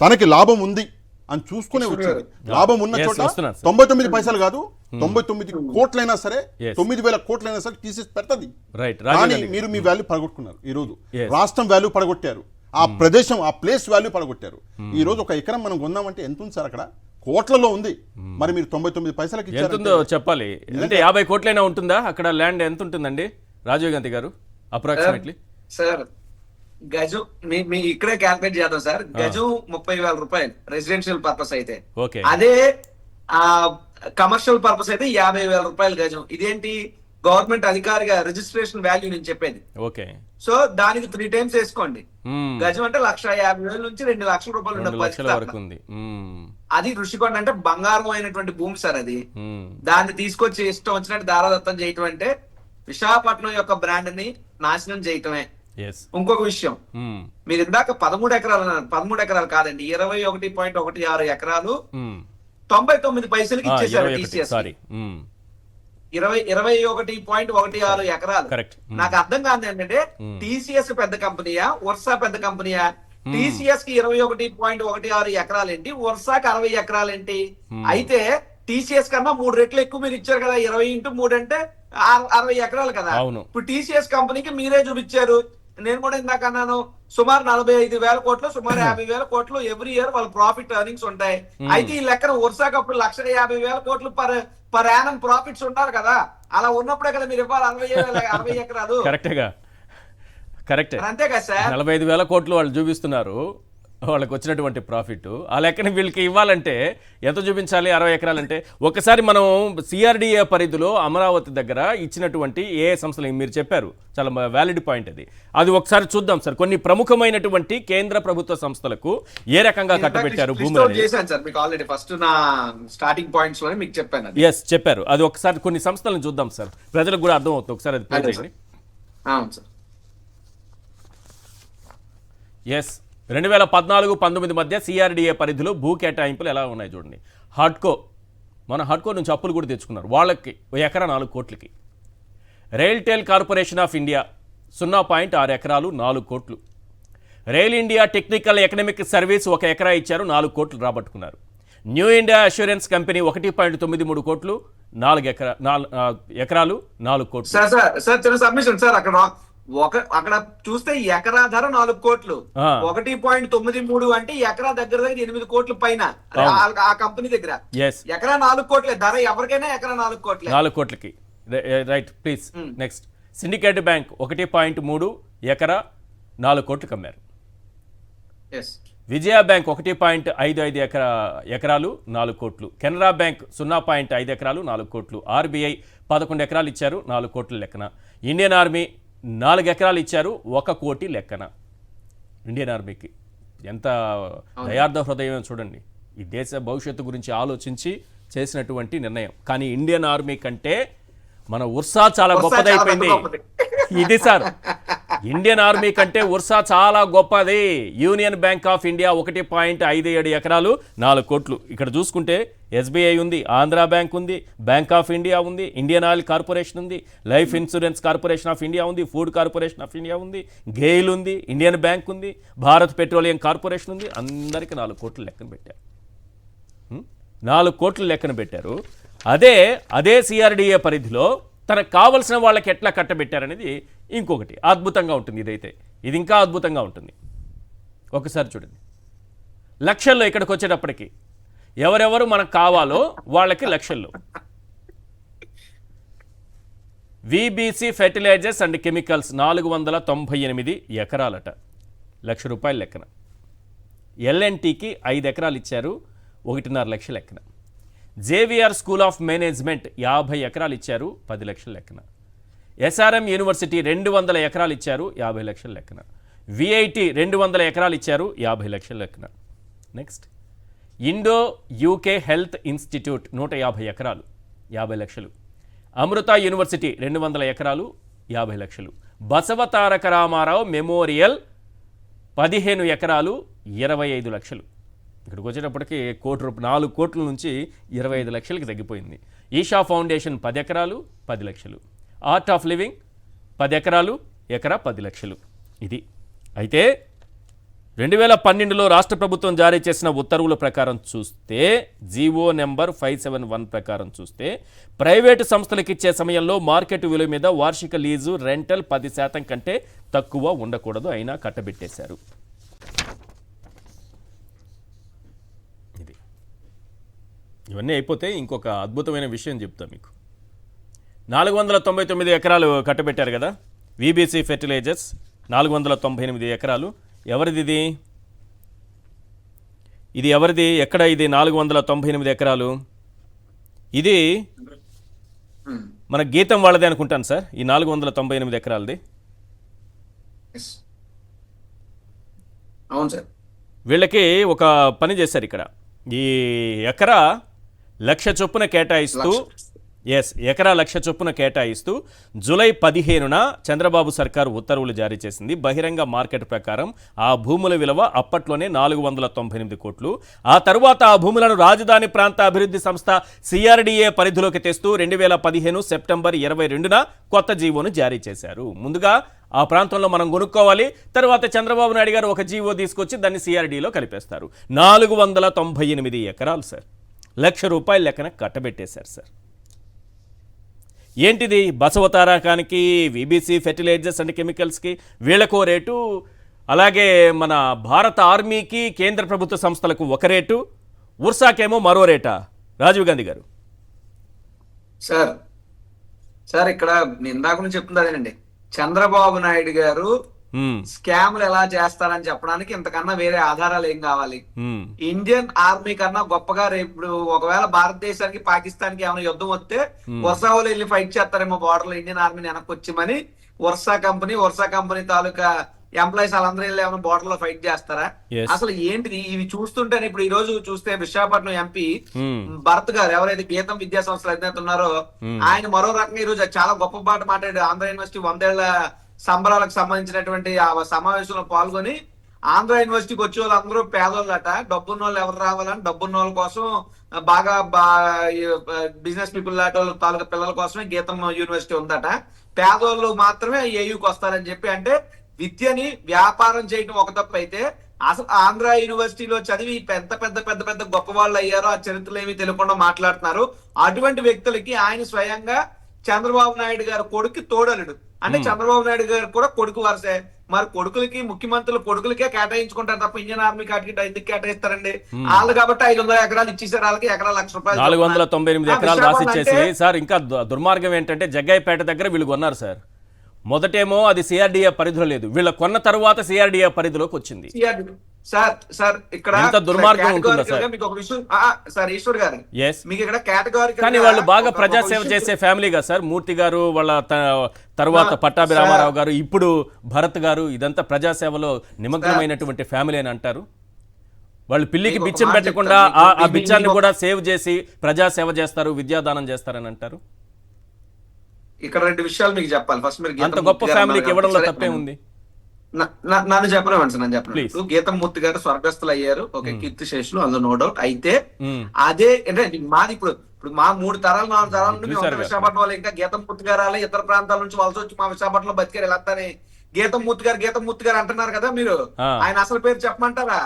[SPEAKER 4] తనకి లాభం ఉంది అని చూసుకునే వచ్చేది. లాభం ఉన్న చోట 99 పైసలు కాదు, 99 కోట్లైనా సరే, 9,000 కోట్లైనా సరే టీసీఎస్ పెడుతుంది. కానీ మీరు మీ వాల్యూ పడగొట్టుకున్నారు. ఈ రోజు రాష్ట్రం వాల్యూ పడగొట్టారు, ఆ ప్రదేశం ఆ ప్లేస్ వాల్యూ పడగొట్టారు. ఈ రోజు ఒక ఎకరం మనం కొందామంటే ఎంత ఉంది సార్? అక్కడ కోట్లలో ఉంది. మరి మీరు 99 పైసలకి
[SPEAKER 1] ఎంతుందో చెప్పాలి. అంటే 50 కోట్లైనా ఉంటుందా అక్కడ? ల్యాండ్ ఎంత ఉంటుందండి రాజీవ్ గాంధీ గారు అప్రాక్సిమేట్లీ?
[SPEAKER 3] సార్ గజం మీ ఇక్కడే క్యాల్కులేట్ చేద్దాం సార్. గజం 30,000 రూపాయలు రెసిడెన్షియల్ పర్పస్ అయితే, అదే కమర్షియల్ పర్పస్ అయితే 50,000 రూపాయలు గజం. ఇదేంటి గవర్నమెంట్ అధికారిగా రిజిస్ట్రేషన్ వాల్యూ నేను చెప్పేది.
[SPEAKER 1] ఓకే,
[SPEAKER 3] సో దానికి 3 times వేసుకోండి. గజం అంటే 1,50,000 నుంచి 2 లక్షల రూపాయలు ఉన్న పరిస్థితి. అది ఋషికొండ అంటే బంగారం అయినటువంటి భూమి సార్. అది దాన్ని తీసుకొచ్చి ఇష్టం వచ్చినట్టు దారాదత్తం చేయటం అంటే విశాఖపట్నం యొక్క బ్రాండ్ ని నాశనం చేయటమే. ఇంకొక విషయం, మీరు ఇందాక 13 ఎకరాలు అన్నారు. 13 ఎకరాలు కాదండి, 21.16 ఎకరాలు 99 పైసలకి ఇచ్చేసారు టీసీఎస్. 21.16 ఎకరాలు. నాకు అర్థం కాదు ఏంటంటే, టీసీఎస్ పెద్ద కంపెనీయా, వర్సా పెద్ద కంపెనీయా? టీసీఎస్ కి 21.16 ఎకరాలు ఏంటి, వర్సాకి 60 ఎకరాలు ఏంటి? అయితే టీసీఎస్ కన్నా 3 రెట్లు ఎక్కువ మీరు ఇచ్చారు కదా. 20 x 3 అంటే 60 ఎకరాలు కదా. ఇప్పుడు టీసీఎస్ కంపెనీకి మీరే చూపించారు నేను కూడా ఇందాక అన్నాను సుమారు 45,000 కోట్లు, సుమారు 50,000 కోట్లు ఎవ్రీ ఇయర్ వాళ్ళ ప్రాఫిట్ ఎర్నింగ్స్ ఉంటాయి. అయితే ఈ లెక్కన వరుసకప్పుడు 1,50,000 కోట్లు పర్ యానం ప్రాఫిట్స్ ఉంటారు కదా, అలా ఉన్నప్పుడే కదా మీరు ఇవ్వాలి 60 ఎకరాలు.
[SPEAKER 1] కరెక్టే
[SPEAKER 3] అంతే కదా సార్.
[SPEAKER 1] 45,000 కోట్లు వాళ్ళు చూపిస్తున్నారు వాళ్ళకి వచ్చినటువంటి ప్రాఫిట్. ఆ లెక్కన వీళ్ళకి ఇవ్వాలంటే ఎంత చూపించాలి? 60 ఎకరాలంటే. ఒకసారి మనం సిఆర్డిఏ పరిధిలో అమరావతి దగ్గర ఇచ్చినటువంటి ఏ సంస్థలు మీరు చెప్పారు, చాలా వ్యాలిడ్ పాయింట్ అది. అది ఒకసారి చూద్దాం సార్. కొన్ని ప్రముఖమైనటువంటి కేంద్ర ప్రభుత్వ సంస్థలకు ఏ రకంగా కట్టబెట్టారు భూములు
[SPEAKER 3] చేశాను సార్ మీకు ఆల్రెడీ ఫస్ట్ నా స్టార్టింగ్ పాయింట్స్ లోనే మీకు చెప్పాను.
[SPEAKER 1] ఎస్ చెప్పారు. అది ఒకసారి కొన్ని సంస్థలను చూద్దాం సార్, ప్రజలకు కూడా అర్థం అవుతుంది. ఒకసారి అది ప్లే చేయండి.
[SPEAKER 3] అవును సార్.
[SPEAKER 1] ఎస్ 2014-19 మధ్య సిఆర్డిఏ పరిధిలో భూ కేటాయింపులు ఎలా ఉన్నాయి చూడండి. హాడ్కో, మన హాడ్కో నుంచి అప్పులు కూడా తెచ్చుకున్నారు, వాళ్ళకి ఎకరా 4 కోట్లకి. రైల్టెల్ కార్పొరేషన్ ఆఫ్ ఇండియా 0.6 ఎకరాలు 4 కోట్లు. Rail India technical economic service 1 ఎకరా ఇచ్చారు, 4 కోట్లు రాబట్టుకున్నారు. న్యూ ఇండియా అష్యూరెన్స్ కంపెనీ 1.93 కోట్లు, 4 ఎకరాలు 4 కోట్లు.
[SPEAKER 3] సార్ చిన్న సబ్మిషన్ సార్, అక్కడ చూస్తే ఎకరా ధర 4 కోట్లు, 1.93 అంటే ఎకరా దగ్గర 8 కోట్ల పైన ఆ కంపెనీ దగ్గర. ఎకరా 4 కోట్లే ధర, ఎవరికైనా ఎకరా 4 కోట్లే.
[SPEAKER 1] 4 కోట్లకి right please. Next syndicate bank 1.3 ఎకరా 4 కోట్లకు అమ్మారు. విజయ బ్యాంక్ 1.55 ఎకరాలు 4 కోట్లు. కెనరా బ్యాంక్ 0.5 ఎకరాలు 4 కోట్లు. ఆర్బీఐ 11 ఎకరాలు ఇచ్చారు, 4 కోట్ల లెక్కన. ఇండియన్ ఆర్మీ 4 ఎకరాలు ఇచ్చారు, 1 కోటి లెక్కన. ఇండియన్ ఆర్మీకి ఎంత దయార్థ హృదయం చూడండి. ఈ దేశ భవిష్యత్తు గురించి ఆలోచించి చేసినటువంటి నిర్ణయం. కానీ ఇండియన్ ఆర్మీ కంటే మన ఉర్సా చాలా గొప్పదైపోయింది. ఇది సార్, ఇండియన్ ఆర్మీ కంటే ఉర్సా చాలా గొప్పది. యూనియన్ బ్యాంక్ ఆఫ్ ఇండియా 1.57 ఎకరాలు 4 కోట్లు. ఇక్కడ చూసుకుంటే ఎస్బీఐ ఉంది, ఆంధ్రా బ్యాంక్ ఉంది, బ్యాంక్ ఆఫ్ ఇండియా ఉంది, ఇండియన్ ఆయిల్ కార్పొరేషన్ ఉంది, life insurance corporation of India ఉంది, ఫుడ్ కార్పొరేషన్ ఆఫ్ ఇండియా ఉంది, గెయిల్ ఉంది, ఇండియన్ బ్యాంక్ ఉంది, భారత్ పెట్రోలియం కార్పొరేషన్ ఉంది. అందరికీ 4 కోట్లు లెక్కన పెట్టారు. 4 కోట్లు లెక్కన పెట్టారు. అదే సిఆర్డిఏ పరిధిలో తనకు కావలసిన వాళ్ళకి ఎట్లా కట్టబెట్టారనేది ఇంకొకటి అద్భుతంగా ఉంటుంది. ఇది ఇంకా అద్భుతంగా ఉంటుంది. ఒకసారి చూడండి, లక్షల్లో ఇక్కడికి వచ్చేటప్పటికి ఎవరెవరు మనకు కావాలో వాళ్ళకి లక్షల్లో. విబిసి ఫెర్టిలైజర్స్ అండ్ కెమికల్స్ 498 ఎకరాలట, ₹1,00,000 లెక్కన. ఎల్ఎన్టీకి 5 ఎకరాలు ఇచ్చారు, 1.5 లక్షల లెక్కన. జేవిఆర్ స్కూల్ ఆఫ్ మేనేజ్మెంట్ 50 ఎకరాలు ఇచ్చారు, 10 లక్షల లెక్కన. ఎస్ఆర్ఎం యూనివర్సిటీ 200 ఎకరాలు ఇచ్చారు, 50 లక్షల లెక్కన. విఐటి 200 ఎకరాలు ఇచ్చారు, 50 లక్షల లెక్కన. Next Indo UK health institute 150 ఎకరాలు, 50 లక్షలు. అమృత యూనివర్సిటీ 200 ఎకరాలు, 50 లక్షలు. బసవతారక రామారావు మెమోరియల్ 15 ఎకరాలు, 25 లక్షలు. ఇక్కడికి వచ్చేటప్పటికి 4 కోట్ల నుంచి 25 లక్షలకి తగ్గిపోయింది. ఈషా ఫౌండేషన్ 10 ఎకరాలు, 10 లక్షలు. ఆర్ట్ ఆఫ్ లివింగ్ 10 ఎకరాలు, ఎకరా 10 లక్షలు. ఇది అయితే 2012లో రాష్ట్ర ప్రభుత్వం జారీ చేసిన ఉత్తర్వుల ప్రకారం చూస్తే, జీవో నెంబర్ 571 ప్రకారం చూస్తే, ప్రైవేటు సంస్థలకు ఇచ్చే సమయంలో మార్కెట్ విలువ మీద వార్షిక లీజు రెంటల్ 10% కంటే తక్కువ ఉండకూడదు, అయినా కట్టబెట్టేశారు. ఇది ఇవన్నీ అయిపోతే ఇంకొక అద్భుతమైన విషయం చెప్తా మీకు. 499 ఎకరాలు కట్టబెట్టారు కదా విబిసి ఫెర్టిలైజర్స్, 498 ఎకరాలు. ఎవరిది ఇది ఎవరిది? ఎక్కడ ఇది 498 ఎకరాలు? ఇది మన గీతం వాళ్ళదే అనుకుంటాను సార్, ఈ 498 ఎకరాలది.
[SPEAKER 3] అవును సార్.
[SPEAKER 1] వీళ్ళకి ఒక పని చేశారు ఇక్కడ. ఈ ఎకరా 1,00,000 చొప్పున కేటాయిస్తూ, ఎకరా 1,00,000 చొప్పున కేటాయిస్తూ జూలై 15న చంద్రబాబు సర్కారు ఉత్తర్వులు జారీ చేసింది. బహిరంగ మార్కెట్ ప్రకారం ఆ భూముల విలువ అప్పట్లోనే 498 కోట్లు. ఆ తరువాత ఆ భూములను రాజధాని ప్రాంత అభివృద్ధి సంస్థ సిఆర్డిఏ పరిధిలోకి తెస్తూ 2015 సెప్టెంబర్ 22న కొత్త జీవోను జారీ చేశారు. ముందుగా ఆ ప్రాంతంలో మనం కొనుక్కోవాలి, తర్వాత చంద్రబాబు నాయుడు గారు ఒక జీవో తీసుకొచ్చి దాన్ని సిఆర్డీలో కలిపేస్తారు. 498 ఎకరాలు సార్, ₹1,00,000 లెక్కన కట్టబెట్టేశారు సార్. ఏంటిది బసవతారకానికి, విబిసి ఫెర్టిలైజర్స్ అండ్ కెమికల్స్కి వీళ్ళకో రేటు, అలాగే మన భారత ఆర్మీకి కేంద్ర ప్రభుత్వ సంస్థలకు ఒక రేటు, ఉర్సాకేమో మరో రేటా? రాజీవ్ గాంధీ గారు.
[SPEAKER 3] సార్ సార్ ఇక్కడ నేను ఇందాక నుంచి చెప్తుంది అదేనండి. చంద్రబాబు నాయుడు గారు స్కామ్లు ఎలా చేస్తారని చెప్పడానికి ఇంతకన్నా వేరే ఆధారాలు ఏం కావాలి? ఇండియన్ ఆర్మీ కన్నా గొప్పగా రేపు ఇప్పుడు ఒకవేళ భారతదేశానికి పాకిస్తాన్ కి ఏమైనా యుద్ధం వస్తే వర్షావులు వెళ్ళి ఫైట్ చేస్తారేమో బార్డర్ లో ఇండియన్ ఆర్మీని వెనక్కి వచ్చి వర్షా కంపెనీ తాలూకా ఎంప్లాయీస్ వాళ్ళందరూ వెళ్ళి ఏమైనా బార్డర్ లో ఫైట్ చేస్తారా? అసలు ఏంటిది ఇవి చూస్తుంటేనే ఇప్పుడు ఈ రోజు చూస్తే విశాఖపట్నం ఎంపీ భరత్ గారు ఎవరైతే గీతం విద్యా సంస్థలు అధినేత ఉన్నారో ఆయన మరో రకంగా ఈ రోజు చాలా గొప్ప మాట మాట్లాడారు. ఆంధ్ర యూనివర్సిటీ 100 ఏళ్ల సంబరాలకు సంబంధించినటువంటి ఆ సమావేశంలో పాల్గొని ఆంధ్ర యూనివర్సిటీకి వచ్చే వాళ్ళు అందరూ పేదోళ్ళట, డబ్బున్న వాళ్ళు ఎవరు రావాలని డబ్బున్న వాళ్ళ కోసం బాగా బిజినెస్ పీపుల్ లాంటి వాళ్ళ తాలూకా పిల్లల కోసమే గీతం యూనివర్సిటీ ఉందట, పేదోళ్ళు మాత్రమే ఏయూకి వస్తారని చెప్పి. అంటే విద్యని వ్యాపారం చేయడం ఒక తప్పు అయితే అసలు ఆంధ్ర యూనివర్సిటీలో చదివి పెద్ద పెద్ద పెద్ద పెద్ద గొప్ప వాళ్ళు అయ్యారో ఆ చరిత్రలు ఏమి తెలియకుండా మాట్లాడుతున్నారు. అటువంటి వ్యక్తులకి ఆయన స్వయంగా చంద్రబాబు నాయుడు గారు కొడుకు తోడలుడు. అంటే చంద్రబాబు నాయుడు గారు కూడా కొడుకు వరుసే. మరి కొడుకులకి ముఖ్యమంత్రులు కొడుకులకే కేటాయించుకుంటారు తప్ప ఇండియన్ ఆర్మీ కాటికి ఎందుకు కేటాయిస్తారండి? వాళ్ళు కాబట్టి 500 ఎకరాలు ఇచ్చేసారు, వాళ్ళకి ఎకరా ₹1,00,000
[SPEAKER 1] 498 ఎకరాలు రాసిచ్చేసి. సార్ ఇంకా దుర్మార్గం ఏంటంటే జగ్గాయిపేట దగ్గర వీళ్ళు కొన్నారు సార్. మొదటేమో అది సిఆర్డిఏ పరిధిలో లేదు, వీళ్ళ కొన్న తర్వాత సిఆర్డిఏ పరిధిలోకి వచ్చింది.
[SPEAKER 3] సార్ ఇక్కడ
[SPEAKER 1] ఎంత దుర్మార్గం ఉంటుందా సార్?
[SPEAKER 3] మీకు ఒక విషయం సార్ ఈశ్వర్ గారు, మీకు ఇక్కడ కేటగారీ
[SPEAKER 1] కానీ వాళ్ళు బాగా ప్రజాసేవ చేసే ఫ్యామిలీగా సార్. మూర్తి గారు వాళ్ళ తర్వాత పట్టాభి రామారావు గారు, ఇప్పుడు భరత్ గారు, ఇదంతా ప్రజాసేవలో నిమగ్నమైనటువంటి ఫ్యామిలీ అని అంటారు. వాళ్ళు పిల్లికి బిచ్చం పెట్టకుండా ఆ బిచ్చాన్ని కూడా సేవ్ చేసి ప్రజాసేవ చేస్తారు, విద్యాదానం చేస్తారని అంటారు.
[SPEAKER 3] ఇక్కడ 2 విషయాలు మీకు చెప్పాలి. ఫస్ట్ మీరు
[SPEAKER 1] అంత గొప్ప ఫ్యామిలీకి ఇవ్వడంలో తప్పే ఉంది.
[SPEAKER 3] నన్ను చెప్పనివ్వండి, నన్ను చెప్పను. గీతం మూర్తి గారు స్వర్గస్థులు అయ్యారు, ఓకే, కీర్తిశేషులు, అందులో నో డౌట్. అయితే అదే అంటే మాది ఇప్పుడు మా 3 తరాలు 4 తరాల నుండి విశాఖపట్నం వాళ్ళు ఇంకా గీతం మూర్తి గారు ఇతర ప్రాంతాల నుంచి వలస వచ్చి మా విశాఖపట్నంలో బతికారు. ఇలా గీతం మూర్తి గారు అంటున్నారు కదా మీరు, ఆయన అసలు పేరు చెప్పమంటారా?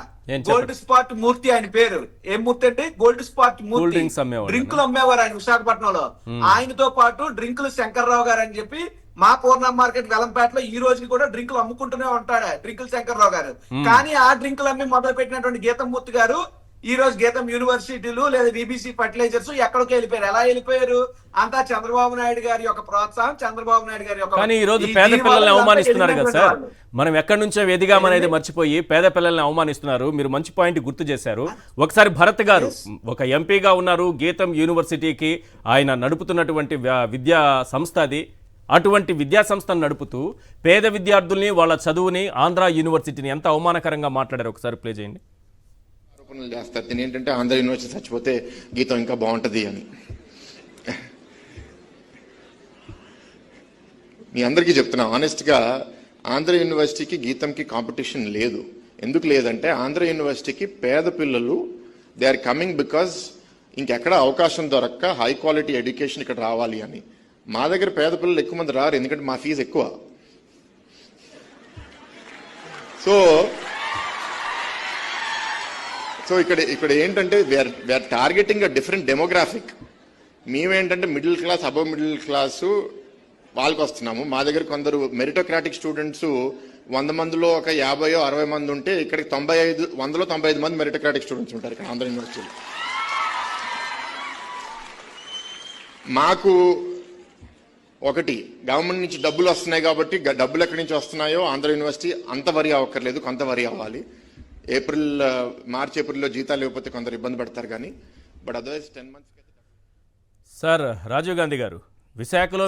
[SPEAKER 3] గోల్డ్ స్పాట్ మూర్తి ఆయన పేరు. ఏం మూర్తి అంటే గోల్డ్ స్పాట్ మూర్తి. డ్రింకులు అమ్మేవారు ఆయన విశాఖపట్నంలో. ఆయనతో పాటు డ్రింకులు శంకర్రావు గారు అని చెప్పి మా పూర్ణ మార్కెట్ వెలంపేటలో ఈ రోజుకి కూడా డ్రింకులు అమ్ముకుంటూనే ఉంటాడు డ్రింకులు శంకర్రావు గారు. కానీ ఆ డ్రింకులు అమ్మి మొదలు పెట్టినటువంటి గీతం మూర్తి గారు ఈ రోజు గీతం యూనివర్సిటీలు లేదా విబిసి ఫర్టిలైజర్స్ ఎక్కడికి వెళ్ళిపోయారు. ఎలా వెళ్ళిపోయారు? అంతా చంద్రబాబు నాయుడు గారి యొక్క ప్రోత్సాహం, చంద్రబాబు నాయుడు గారి యొక్క.
[SPEAKER 1] కానీ ఈ రోజు పేద పిల్లల్ని అవమానిస్తున్నారు కదా సార్. మనం ఎక్కడి నుంచో ఎదిగామనేది మర్చిపోయి పేద పిల్లల్ని అవమానిస్తున్నారు. మీరు మంచి పాయింట్ గుర్తు చేశారు. ఒకసారి భరత్ గారు ఒక ఎంపీగా ఉన్నారు, గీతం యూనివర్సిటీకి ఆయన నడుపుతున్నటువంటి విద్యా సంస్థ అది. అటువంటి విద్యా సంస్థను నడుపుతూ పేద విద్యార్థుల్ని, వాళ్ళ చదువుని, ఆంధ్ర యూనివర్సిటీని ఎంత అవమానకరంగా మాట్లాడారు ఒకసారి ప్లే చేయండి.
[SPEAKER 5] చేస్తారు దీని ఏంటంటే ఆంధ్ర యూనివర్సిటీ చచ్చిపోతే గీతం ఇంకా బాగుంటుంది అని. మీ అందరికీ చెప్తున్నా ఆనెస్ట్గా, ఆంధ్ర యూనివర్సిటీకి గీతంకి కాంపిటీషన్ లేదు. ఎందుకు లేదంటే ఆంధ్ర యూనివర్సిటీకి పేద పిల్లలు దే ఆర్ కమింగ్ బికాజ్ ఇంకెక్కడ అవకాశం దొరక్క హై క్వాలిటీ ఎడ్యుకేషన్ ఇక్కడ రావాలి అని. మా దగ్గర పేద పిల్లలు ఎక్కువ మంది రారు, ఎందుకంటే మా ఫీజు ఎక్కువ. సో ఇక్కడ ఏంటంటే we're targeting a different demographic. మేమేంటంటే middle class, above middle class వాళ్ళకి వస్తున్నాము. మా దగ్గర కొందరు మెరిటోక్రాటిక్ స్టూడెంట్స్ 100 మందిలో ఒక 50-60 మంది ఉంటే ఇక్కడికి 195 మంది మెరిటోక్రాటిక్ స్టూడెంట్స్ ఉంటారు ఇక్కడ ఆంధ్ర యూనివర్సిటీలో. మాకు ఒకటి గవర్నమెంట్ నుంచి డబ్బులు వస్తున్నాయి కాబట్టి డబ్బులు ఎక్కడి నుంచి వస్తున్నాయో ఆంధ్ర యూనివర్సిటీ అంత వరి అవ్వక్కర్లేదు, కొంత వరి అవ్వాలి. మార్చ్ ఏప్రిల్లో జీతాలు లేకపోతే కొందరు ఇబ్బంది పడతారు కానీ but otherwise 10 months.
[SPEAKER 1] Sir Rajiv Gandhi గారు, విశాఖలో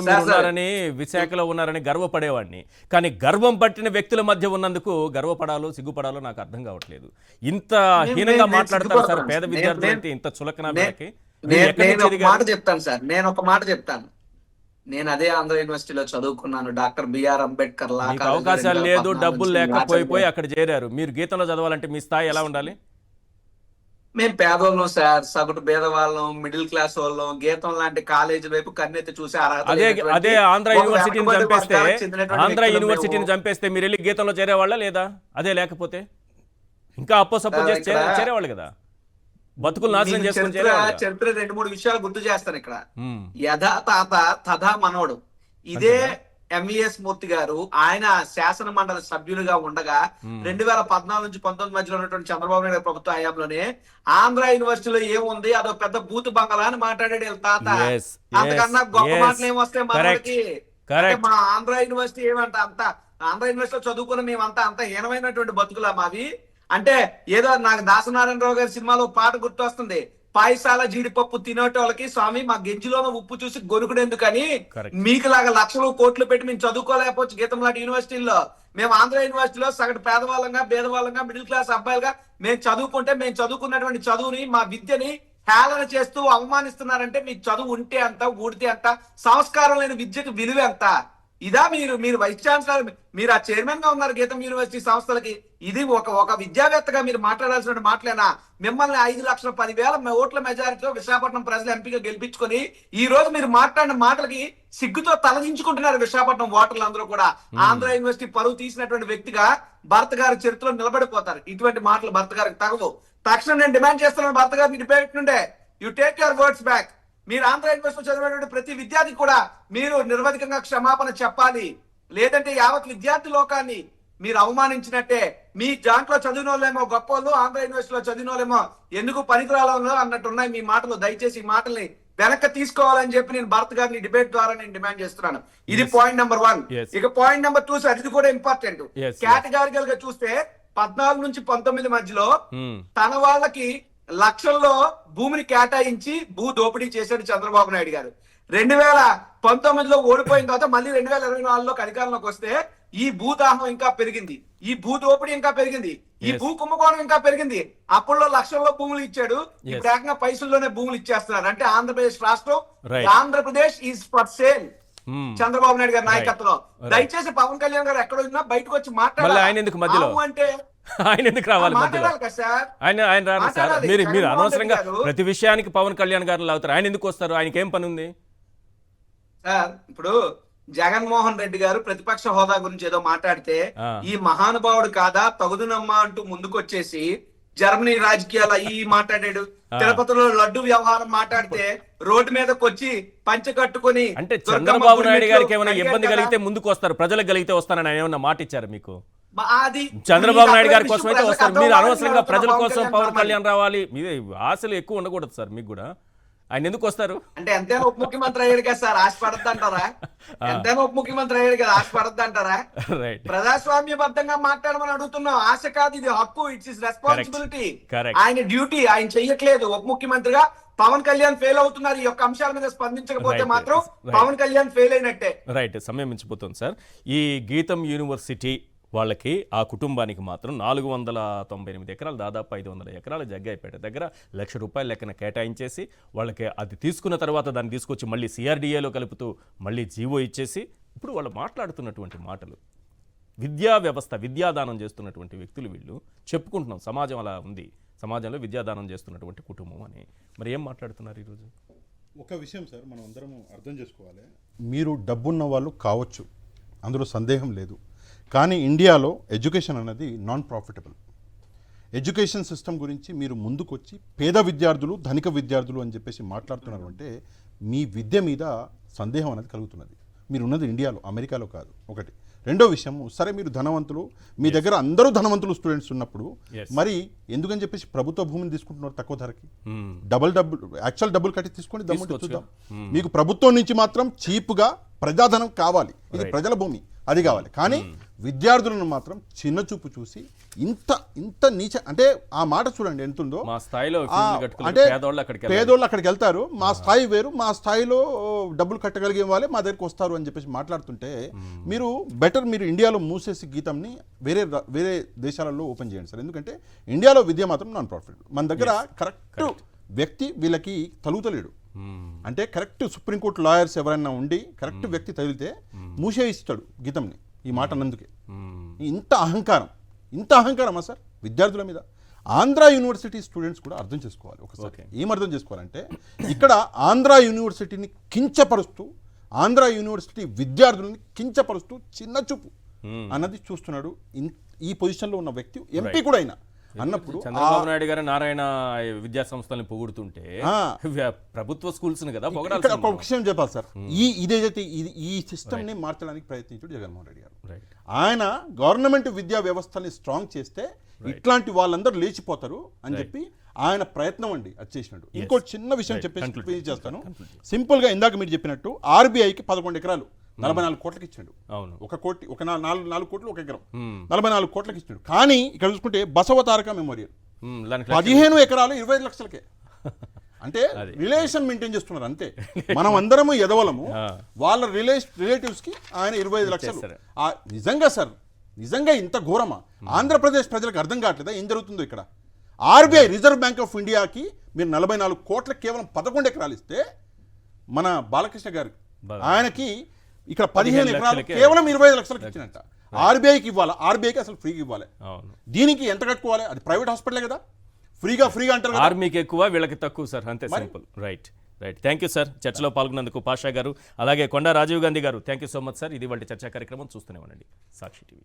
[SPEAKER 1] విశాఖలో ఉన్నారని గర్వపడేవాడిని. కానీ గర్వం పట్టిన వ్యక్తుల మధ్య ఉన్నందుకు గర్వపడాలో సిగ్గుపడాలో నాకు అర్థం కావట్లేదు. ఇంత హీనంగా మాట్లాడతారు సార్ పేద విద్యార్థులు, ఇంత చులకన.
[SPEAKER 3] నేను ఒక మాట చెప్తాను సార్, నేను ఒక మాట చెప్తాను. నేను అదే ఆంధ్ర యూనివర్సిటీలో చదువుకున్నాను, డాక్టర్ బిఆర్ అంబేద్కర్ లా.
[SPEAKER 1] అవకాశాలు లేదు, డబ్బులు లేకపోయిపోయి అక్కడ చేరారు. మీరు గీతంలో చదవాలంటే మీ స్థాయి ఎలా ఉండాలి?
[SPEAKER 3] మేము పేదవాళ్ళం సార్, సగటు పేదవాళ్ళం, మిడిల్ క్లాస్ వాళ్ళం. గీతం లాంటి కాలేజీ వైపు కన్నెత్తి చూసే
[SPEAKER 1] అదే ఆంధ్ర యూనివర్సిటీని చంపేస్తే మీరు వెళ్ళి గీతంలో చేరేవాళ్ళ లేదా? అదే లేకపోతే ఇంకా అప్పో సపోజ్ చేసి చేరేవాళ్ళు కదా. బతుకులు నాశనం
[SPEAKER 3] మీకు
[SPEAKER 1] చేసుకుని
[SPEAKER 3] చరిత్ర 2-3 విషయాలు గుర్తు చేస్తాను ఇక్కడ. యథా తాత తథా మనవడు. ఇదే ఎంవిఎస్ మూర్తి గారు ఆయన శాసన మండలి సభ్యులుగా ఉండగా 2014 నుంచి 19 మధ్యలో ఉన్నటువంటి చంద్రబాబు నాయుడు ప్రభుత్వ హయాంలోనే ఆంధ్ర యూనివర్సిటీలో ఏముంది అదో పెద్ద బూత్ బంగళా అని మాట్లాడాడు వీళ్ళ తాత. అంతకన్నా గొప్ప మాటలు ఏమొస్తాయి మనకి? మా ఆంధ్ర యూనివర్సిటీ ఏమంట అంత ఆంధ్ర యూనివర్సిటీలో చదువుకున్న మేమంతా అంత హీనమైనటువంటి బతుకులా మావి అంటే ఏదో నాకు దాసనారాయణరావు గారి సినిమాలో పాట గుర్తొస్తుంది, పాయసాల జీడిపప్పు తినేటోళ్ళకి స్వామి మా గెంజిలోన ఉప్పు చూసి గొనుకుడెందుకని, మీకు లాగా లక్షలు కోట్లు పెట్టి మేము చదువుకోలేకపోవచ్చు గీతం లాంటి యూనివర్సిటీల్లో. మేము ఆంధ్ర యూనివర్సిటీలో సగటు పేదవాళ్ళంగా పేదవాళ్ళంగా మిడిల్ క్లాస్ అబ్బాయిలుగా మేము చదువుకుంటే మేము చదువుకున్నటువంటి చదువుని మా విద్యని హేళన చేస్తూ అవమానిస్తున్నారంటే మీ చదువు ఉంటే అంత ఊడితే అంత సంస్కారం లేని విద్యకు విలువ ఎంత? ఇదా మీరు వైస్ ఛాన్సలర్, మీరు ఆ చైర్మన్ గా ఉన్నారు గీతం యూనివర్సిటీ సంస్థలకి. ఇది ఒక విద్యావేత్తగా మీరు మాట్లాడాల్సిన మాటలేనా? మిమ్మల్ని 5,10,000 ఓట్ల మెజారిటీలో విశాఖపట్నం ప్రజలు ఎంపీగా గెలిపించుకొని ఈ రోజు మీరు మాట్లాడిన మాటలకి సిగ్గుతో తలదించుకుంటున్నారు విశాఖపట్నం ఓటర్లు అందరూ కూడా. ఆంధ్ర యూనివర్సిటీ పరువు తీసినటువంటి వ్యక్తిగా భరత్ గారి చరిత్రలో నిలబడిపోతారు. ఇటువంటి మాటలు భరత్ గారికి తగవు. తక్షణం నేను డిమాండ్ చేస్తున్నాను భరత్ గారిని డిబేట్ నుండే you take your words back. మీరు ఆంధ్ర యూనివర్సిటీ చదివినటువంటి ప్రతి విద్యార్థి కూడా మీరు నిర్వధికంగా క్షమాపణ చెప్పాలి. లేదంటే యావత్ విద్యార్థి లోకాన్ని మీరు అవమానించినట్టే. మీ దాంట్లో చదివిన వాళ్ళేమో గొప్ప వాళ్ళు, ఆంధ్ర యూనివర్సిటీలో చదివిన వాళ్ళేమో ఎందుకు పనికిరాలో అన్నట్టున్నాయి మీ మాటలు. దయచేసి ఈ మాటల్ని వెనక్కి తీసుకోవాలని చెప్పి నేను భరత్ గారిని డిబేట్ ద్వారా నేను డిమాండ్ చేస్తున్నాను. ఇది పాయింట్ నెంబర్ 1. ఇక పాయింట్ నెంబర్ 2 అది కూడా ఇంపార్టెంట్. కేటగారికల్ గా చూస్తే 14 నుంచి 19 మధ్యలో తన వాళ్ళకి లక్షల్లో భూమిని కేటాయించి భూ దోపిడీ చేశాడు చంద్రబాబు నాయుడు గారు. 2019లో ఓడిపోయిన తర్వాత మళ్ళీ 2024లోకి అధికారంలోకి వస్తే ఈ భూదాహం ఇంకా పెరిగింది, ఈ భూ దోపిడీ ఇంకా పెరిగింది, ఈ భూ కుంభకోణం ఇంకా పెరిగింది. అప్పుల్లో లక్షల్లో భూములు ఇచ్చాడు, ఇప్పుడు ఏకంగా పైసల్లోనే భూములు ఇచ్చేస్తున్నారు. అంటే ఆంధ్రప్రదేశ్ రాష్ట్రం, Andhra Pradesh is for sale Chandrababu Naidu గారి నాయకత్వంలో. దయచేసి పవన్ కళ్యాణ్ గారు ఎక్కడ ఉన్నా బయటకు వచ్చి మాట్లాడాలి. అంటే
[SPEAKER 1] ఆయన ఎందుకు రావాలి మధ్యలో? ఆయన రారు సార్. మీరు అనవసరంగా ప్రతి విషయానికి పవన్ కళ్యాణ్ గారు లాగుతారు. ఆయన ఎందుకు వస్తారు? ఆయనకి ఏం పని ఉంది
[SPEAKER 3] సార్? ఇప్పుడు జగన్మోహన్ రెడ్డి గారు ప్రతిపక్ష హోదా గురించి ఏదో మాట్లాడితే ఈ మహానుభావుడు కాదా తగుదునమ్మా అంటూ ముందుకొచ్చేసి జర్మనీ రాజకీయాలు ఈ మాట్లాడాడు. తిరుపతిలో లడ్డు వ్యవహారం మాట్లాడితే రోడ్డు మీదకి వచ్చి పంచె కట్టుకుని
[SPEAKER 1] అంటే చంద్రబాబు నాయుడు గారికి ఏమైనా ఇబ్బంది కలిగితే ముందుకు వస్తారు, ప్రజలకు కలిగితే వస్తానని ఆయన ఏమన్నా మాట ఇచ్చారు మీకు? చంద్రబాబు నాయుడు గారి కోసం అయితే వస్తారు. మీరు అనవసరంగా ప్రజల కోసం పవన్ కళ్యాణ్ రావాలి, మీద ఆశలు ఎక్కువ ఉండకూడదు సార్ మీకు కూడా. ఆయన ఎందుకు వస్తారు?
[SPEAKER 3] అంటే ఎంతైనా ఉప ముఖ్యమంత్రి అయ్యాడు కదా సార్, ఆశపడద్దు అంటారా? ఎంతైనా ఉప ముఖ్యమంత్రి అయ్యాడు కదా, ఆశపడద్దు అంటారా? ప్రజాస్వామ్యబద్ధంగా మాట్లాడమని అడుగుతున్నాం. ఆశ కాదు, ఇది హక్కు. It's is responsibility. ఆయన డ్యూటీ ఆయన చెయ్యట్లేదు. ఉప ముఖ్యమంత్రిగా పవన్ కళ్యాణ్ ఫెయిల్ అవుతున్నారు. ఈ యొక్క అంశాల మీద స్పందించకపోతే మాత్రం పవన్ కళ్యాణ్ ఫెయిల్ అయినట్టే.
[SPEAKER 1] రైట్, సమయం మించిపోతుంది సార్. ఈ గీతం యూనివర్సిటీ వాళ్ళకి, ఆ కుటుంబానికి మాత్రం 498 ఎకరాలు, దాదాపు 500 ఎకరాల జగ్గాయిపేట దగ్గర ₹1,00,000 లెక్కన కేటాయించేసి వాళ్ళకి అది తీసుకున్న తర్వాత దాన్ని తీసుకొచ్చి మళ్ళీ సిఆర్డీఏలో కలుపుతూ మళ్ళీ జీవో ఇచ్చేసి ఇప్పుడు వాళ్ళు మాట్లాడుతున్నటువంటి మాటలు, విద్యా వ్యవస్థ విద్యాదానం చేస్తున్నటువంటి వ్యక్తులు వీళ్ళు. చెప్పుకుంటున్నాం సమాజం అలా ఉంది, సమాజంలో విద్యాదానం చేస్తున్నటువంటి కుటుంబం అని. మరి ఏం మాట్లాడుతున్నారు ఈరోజు?
[SPEAKER 4] ఒక విషయం సార్ మనం అందరం అర్థం చేసుకోవాలి. మీరు డబ్బున్న వాళ్ళు కావచ్చు, అందులో సందేహం లేదు. కానీ ఇండియాలో ఎడ్యుకేషన్ అనేది నాన్ ప్రాఫిటబుల్. ఎడ్యుకేషన్ సిస్టమ్ గురించి మీరు ముందుకొచ్చి పేద విద్యార్థులు ధనిక విద్యార్థులు అని చెప్పేసి మాట్లాడుతున్నారు అంటే మీ విద్య మీద సందేహం అనేది కలుగుతున్నది. మీరు ఉన్నది ఇండియాలో, అమెరికాలో కాదు. ఒకటి. రెండో విషయం, సరే మీరు ధనవంతులు, మీ దగ్గర అందరూ ధనవంతులు స్టూడెంట్స్ ఉన్నప్పుడు మరి ఎందుకని చెప్పేసి ప్రభుత్వ భూమిని తీసుకుంటున్నారు తక్కువ ధరకి? యాక్చువల్ డబ్బులు కట్టి తీసుకోండి, దమ్ముంటే చూద్దాం. మీకు ప్రభుత్వం నుంచి మాత్రం చీప్గా ప్రజాధనం కావాలి, ఇది ప్రజల భూమి, అది కావాలి. కానీ విద్యార్థులను మాత్రం చిన్న చూపు చూసి ఇంత నీచ, అంటే ఆ మాట చూడండి ఎంతుందో.
[SPEAKER 1] మా స్థాయిలో
[SPEAKER 4] అంటే పేదోళ్ళు అక్కడికి వెళ్తారు, మా స్థాయి వేరు, మా స్థాయిలో డబ్బులు కట్టగలిగే వాళ్ళే మా దగ్గరకు వస్తారు అని చెప్పేసి మాట్లాడుతుంటే మీరు బెటర్ మీరు ఇండియాలో మూసేసి గీతంని వేరే దేశాలలో ఓపెన్ చేయండి సార్. ఎందుకంటే ఇండియాలో విద్య మాత్రం నాన్ ప్రాఫిట్. మన దగ్గర కరెక్ట్ వ్యక్తి వీళ్ళకి తలుగుతలేడు. అంటే కరెక్ట్ సుప్రీంకోర్టు లాయర్స్ ఎవరైనా ఉండి కరెక్ట్ వ్యక్తి తగిలితే మూసేయిస్తాడు గీతంని. ఈ మాట అన్నందుకే ఇంత అహంకారమా సార్ విద్యార్థుల మీద? ఆంధ్ర యూనివర్సిటీ స్టూడెంట్స్ కూడా అర్థం చేసుకోవాలి. ఒకసారి ఏం అర్థం చేసుకోవాలంటే ఇక్కడ ఆంధ్ర యూనివర్సిటీని కించపరుస్తూ, ఆంధ్ర యూనివర్సిటీ విద్యార్థులని కించపరుస్తూ చిన్న చూపు అన్నది చూస్తున్నాడు ఈ పొజిషన్లో ఉన్న వ్యక్తి, ఎంపీ కూడా అయినా. అన్నప్పుడు
[SPEAKER 1] చంద్రబాబు నాయుడు గారు నారాయణ విద్యా సంస్థల్ని పొగుడుతుంటే
[SPEAKER 4] ఆ.
[SPEAKER 1] ప్రభుత్వ స్కూల్స్ కదా
[SPEAKER 4] ఇక్కడ
[SPEAKER 1] పొగడాల్సింది
[SPEAKER 4] ఒక విషయం చెప్పాలి సార్, ఇదేదైతే ఈ సిస్టమ్ ని మార్చడానికి ప్రయత్నించాడు జగన్మోహన్ రెడ్డి గారు.
[SPEAKER 1] రైట్
[SPEAKER 4] ఆయన గవర్నమెంట్ విద్యా వ్యవస్థని స్ట్రాంగ్ చేస్తే ఇట్లాంటి వాళ్ళందరూ లేచిపోతారు అని చెప్పి ఆయన ప్రయత్నం అండి అది చేసినట్టు. ఇంకో చిన్న విషయం చెప్పేసి
[SPEAKER 1] Conclude
[SPEAKER 4] finish చేస్తాను. సింపుల్ గా ఇందాక మీరు చెప్పినట్టు RBIకి 11 ఎకరాలు 44 కోట్లకి ఇచ్చాడు.
[SPEAKER 1] అవును.
[SPEAKER 4] 1 కోటి, ఒక 4 కోట్లు 1 ఎకరం 44 కోట్లకి ఇచ్చాడు. కానీ ఇక్కడ చూసుకుంటే బసవతారక మెమోరియల్
[SPEAKER 1] దానికి
[SPEAKER 4] 15 ఎకరాలు 25 లక్షలకే. అంటే రిలేషన్ మెయింటైన్ చేస్తున్నారు అంతే. మనం అందరము ఎదవలము, వాళ్ళ రిలేటివ్స్ కి ఆయన 25 లక్షలు. నిజంగా సార్, నిజంగా ఇంత ఘోరమా? ఆంధ్రప్రదేశ్ ప్రజలకు అర్థం కావట్లేదా ఏం జరుగుతుందో ఇక్కడ? RBI రిజర్వ్ బ్యాంక్ ఆఫ్ ఇండియాకి మీరు 44 కోట్ల కేవలం 11 ఎకరాలు ఇస్తే, మన బాలకృష్ణ గారు ఆయనకి ఇక్కడ 15 ఎకరాలు కేవలం 25 లక్షలకు ఇచ్చినట్ట. RBIకి ఇవ్వాలి, RBIకి అసలు ఫ్రీగా ఇవ్వాలి. దీనికి ఎంత కట్టుకోవాలి? అది ప్రైవేట్ హాస్పిటలే కదా, ఫ్రీగా అంటారు కదా.
[SPEAKER 1] ఆర్మీకి ఎక్కువ వీళ్ళకి తక్కువ సార్, అంతే simple. Right right, thank you sir. చర్చలో పాల్గొన్నందుకు పాషా గారు, అలాగే కొండా రాజీవ్ గాంధీ గారు, thank you so much sir. ఇది వాళ్ళ చర్చా కార్యక్రమం. చూస్తూనే ఉండండి సాక్షి టీవీ.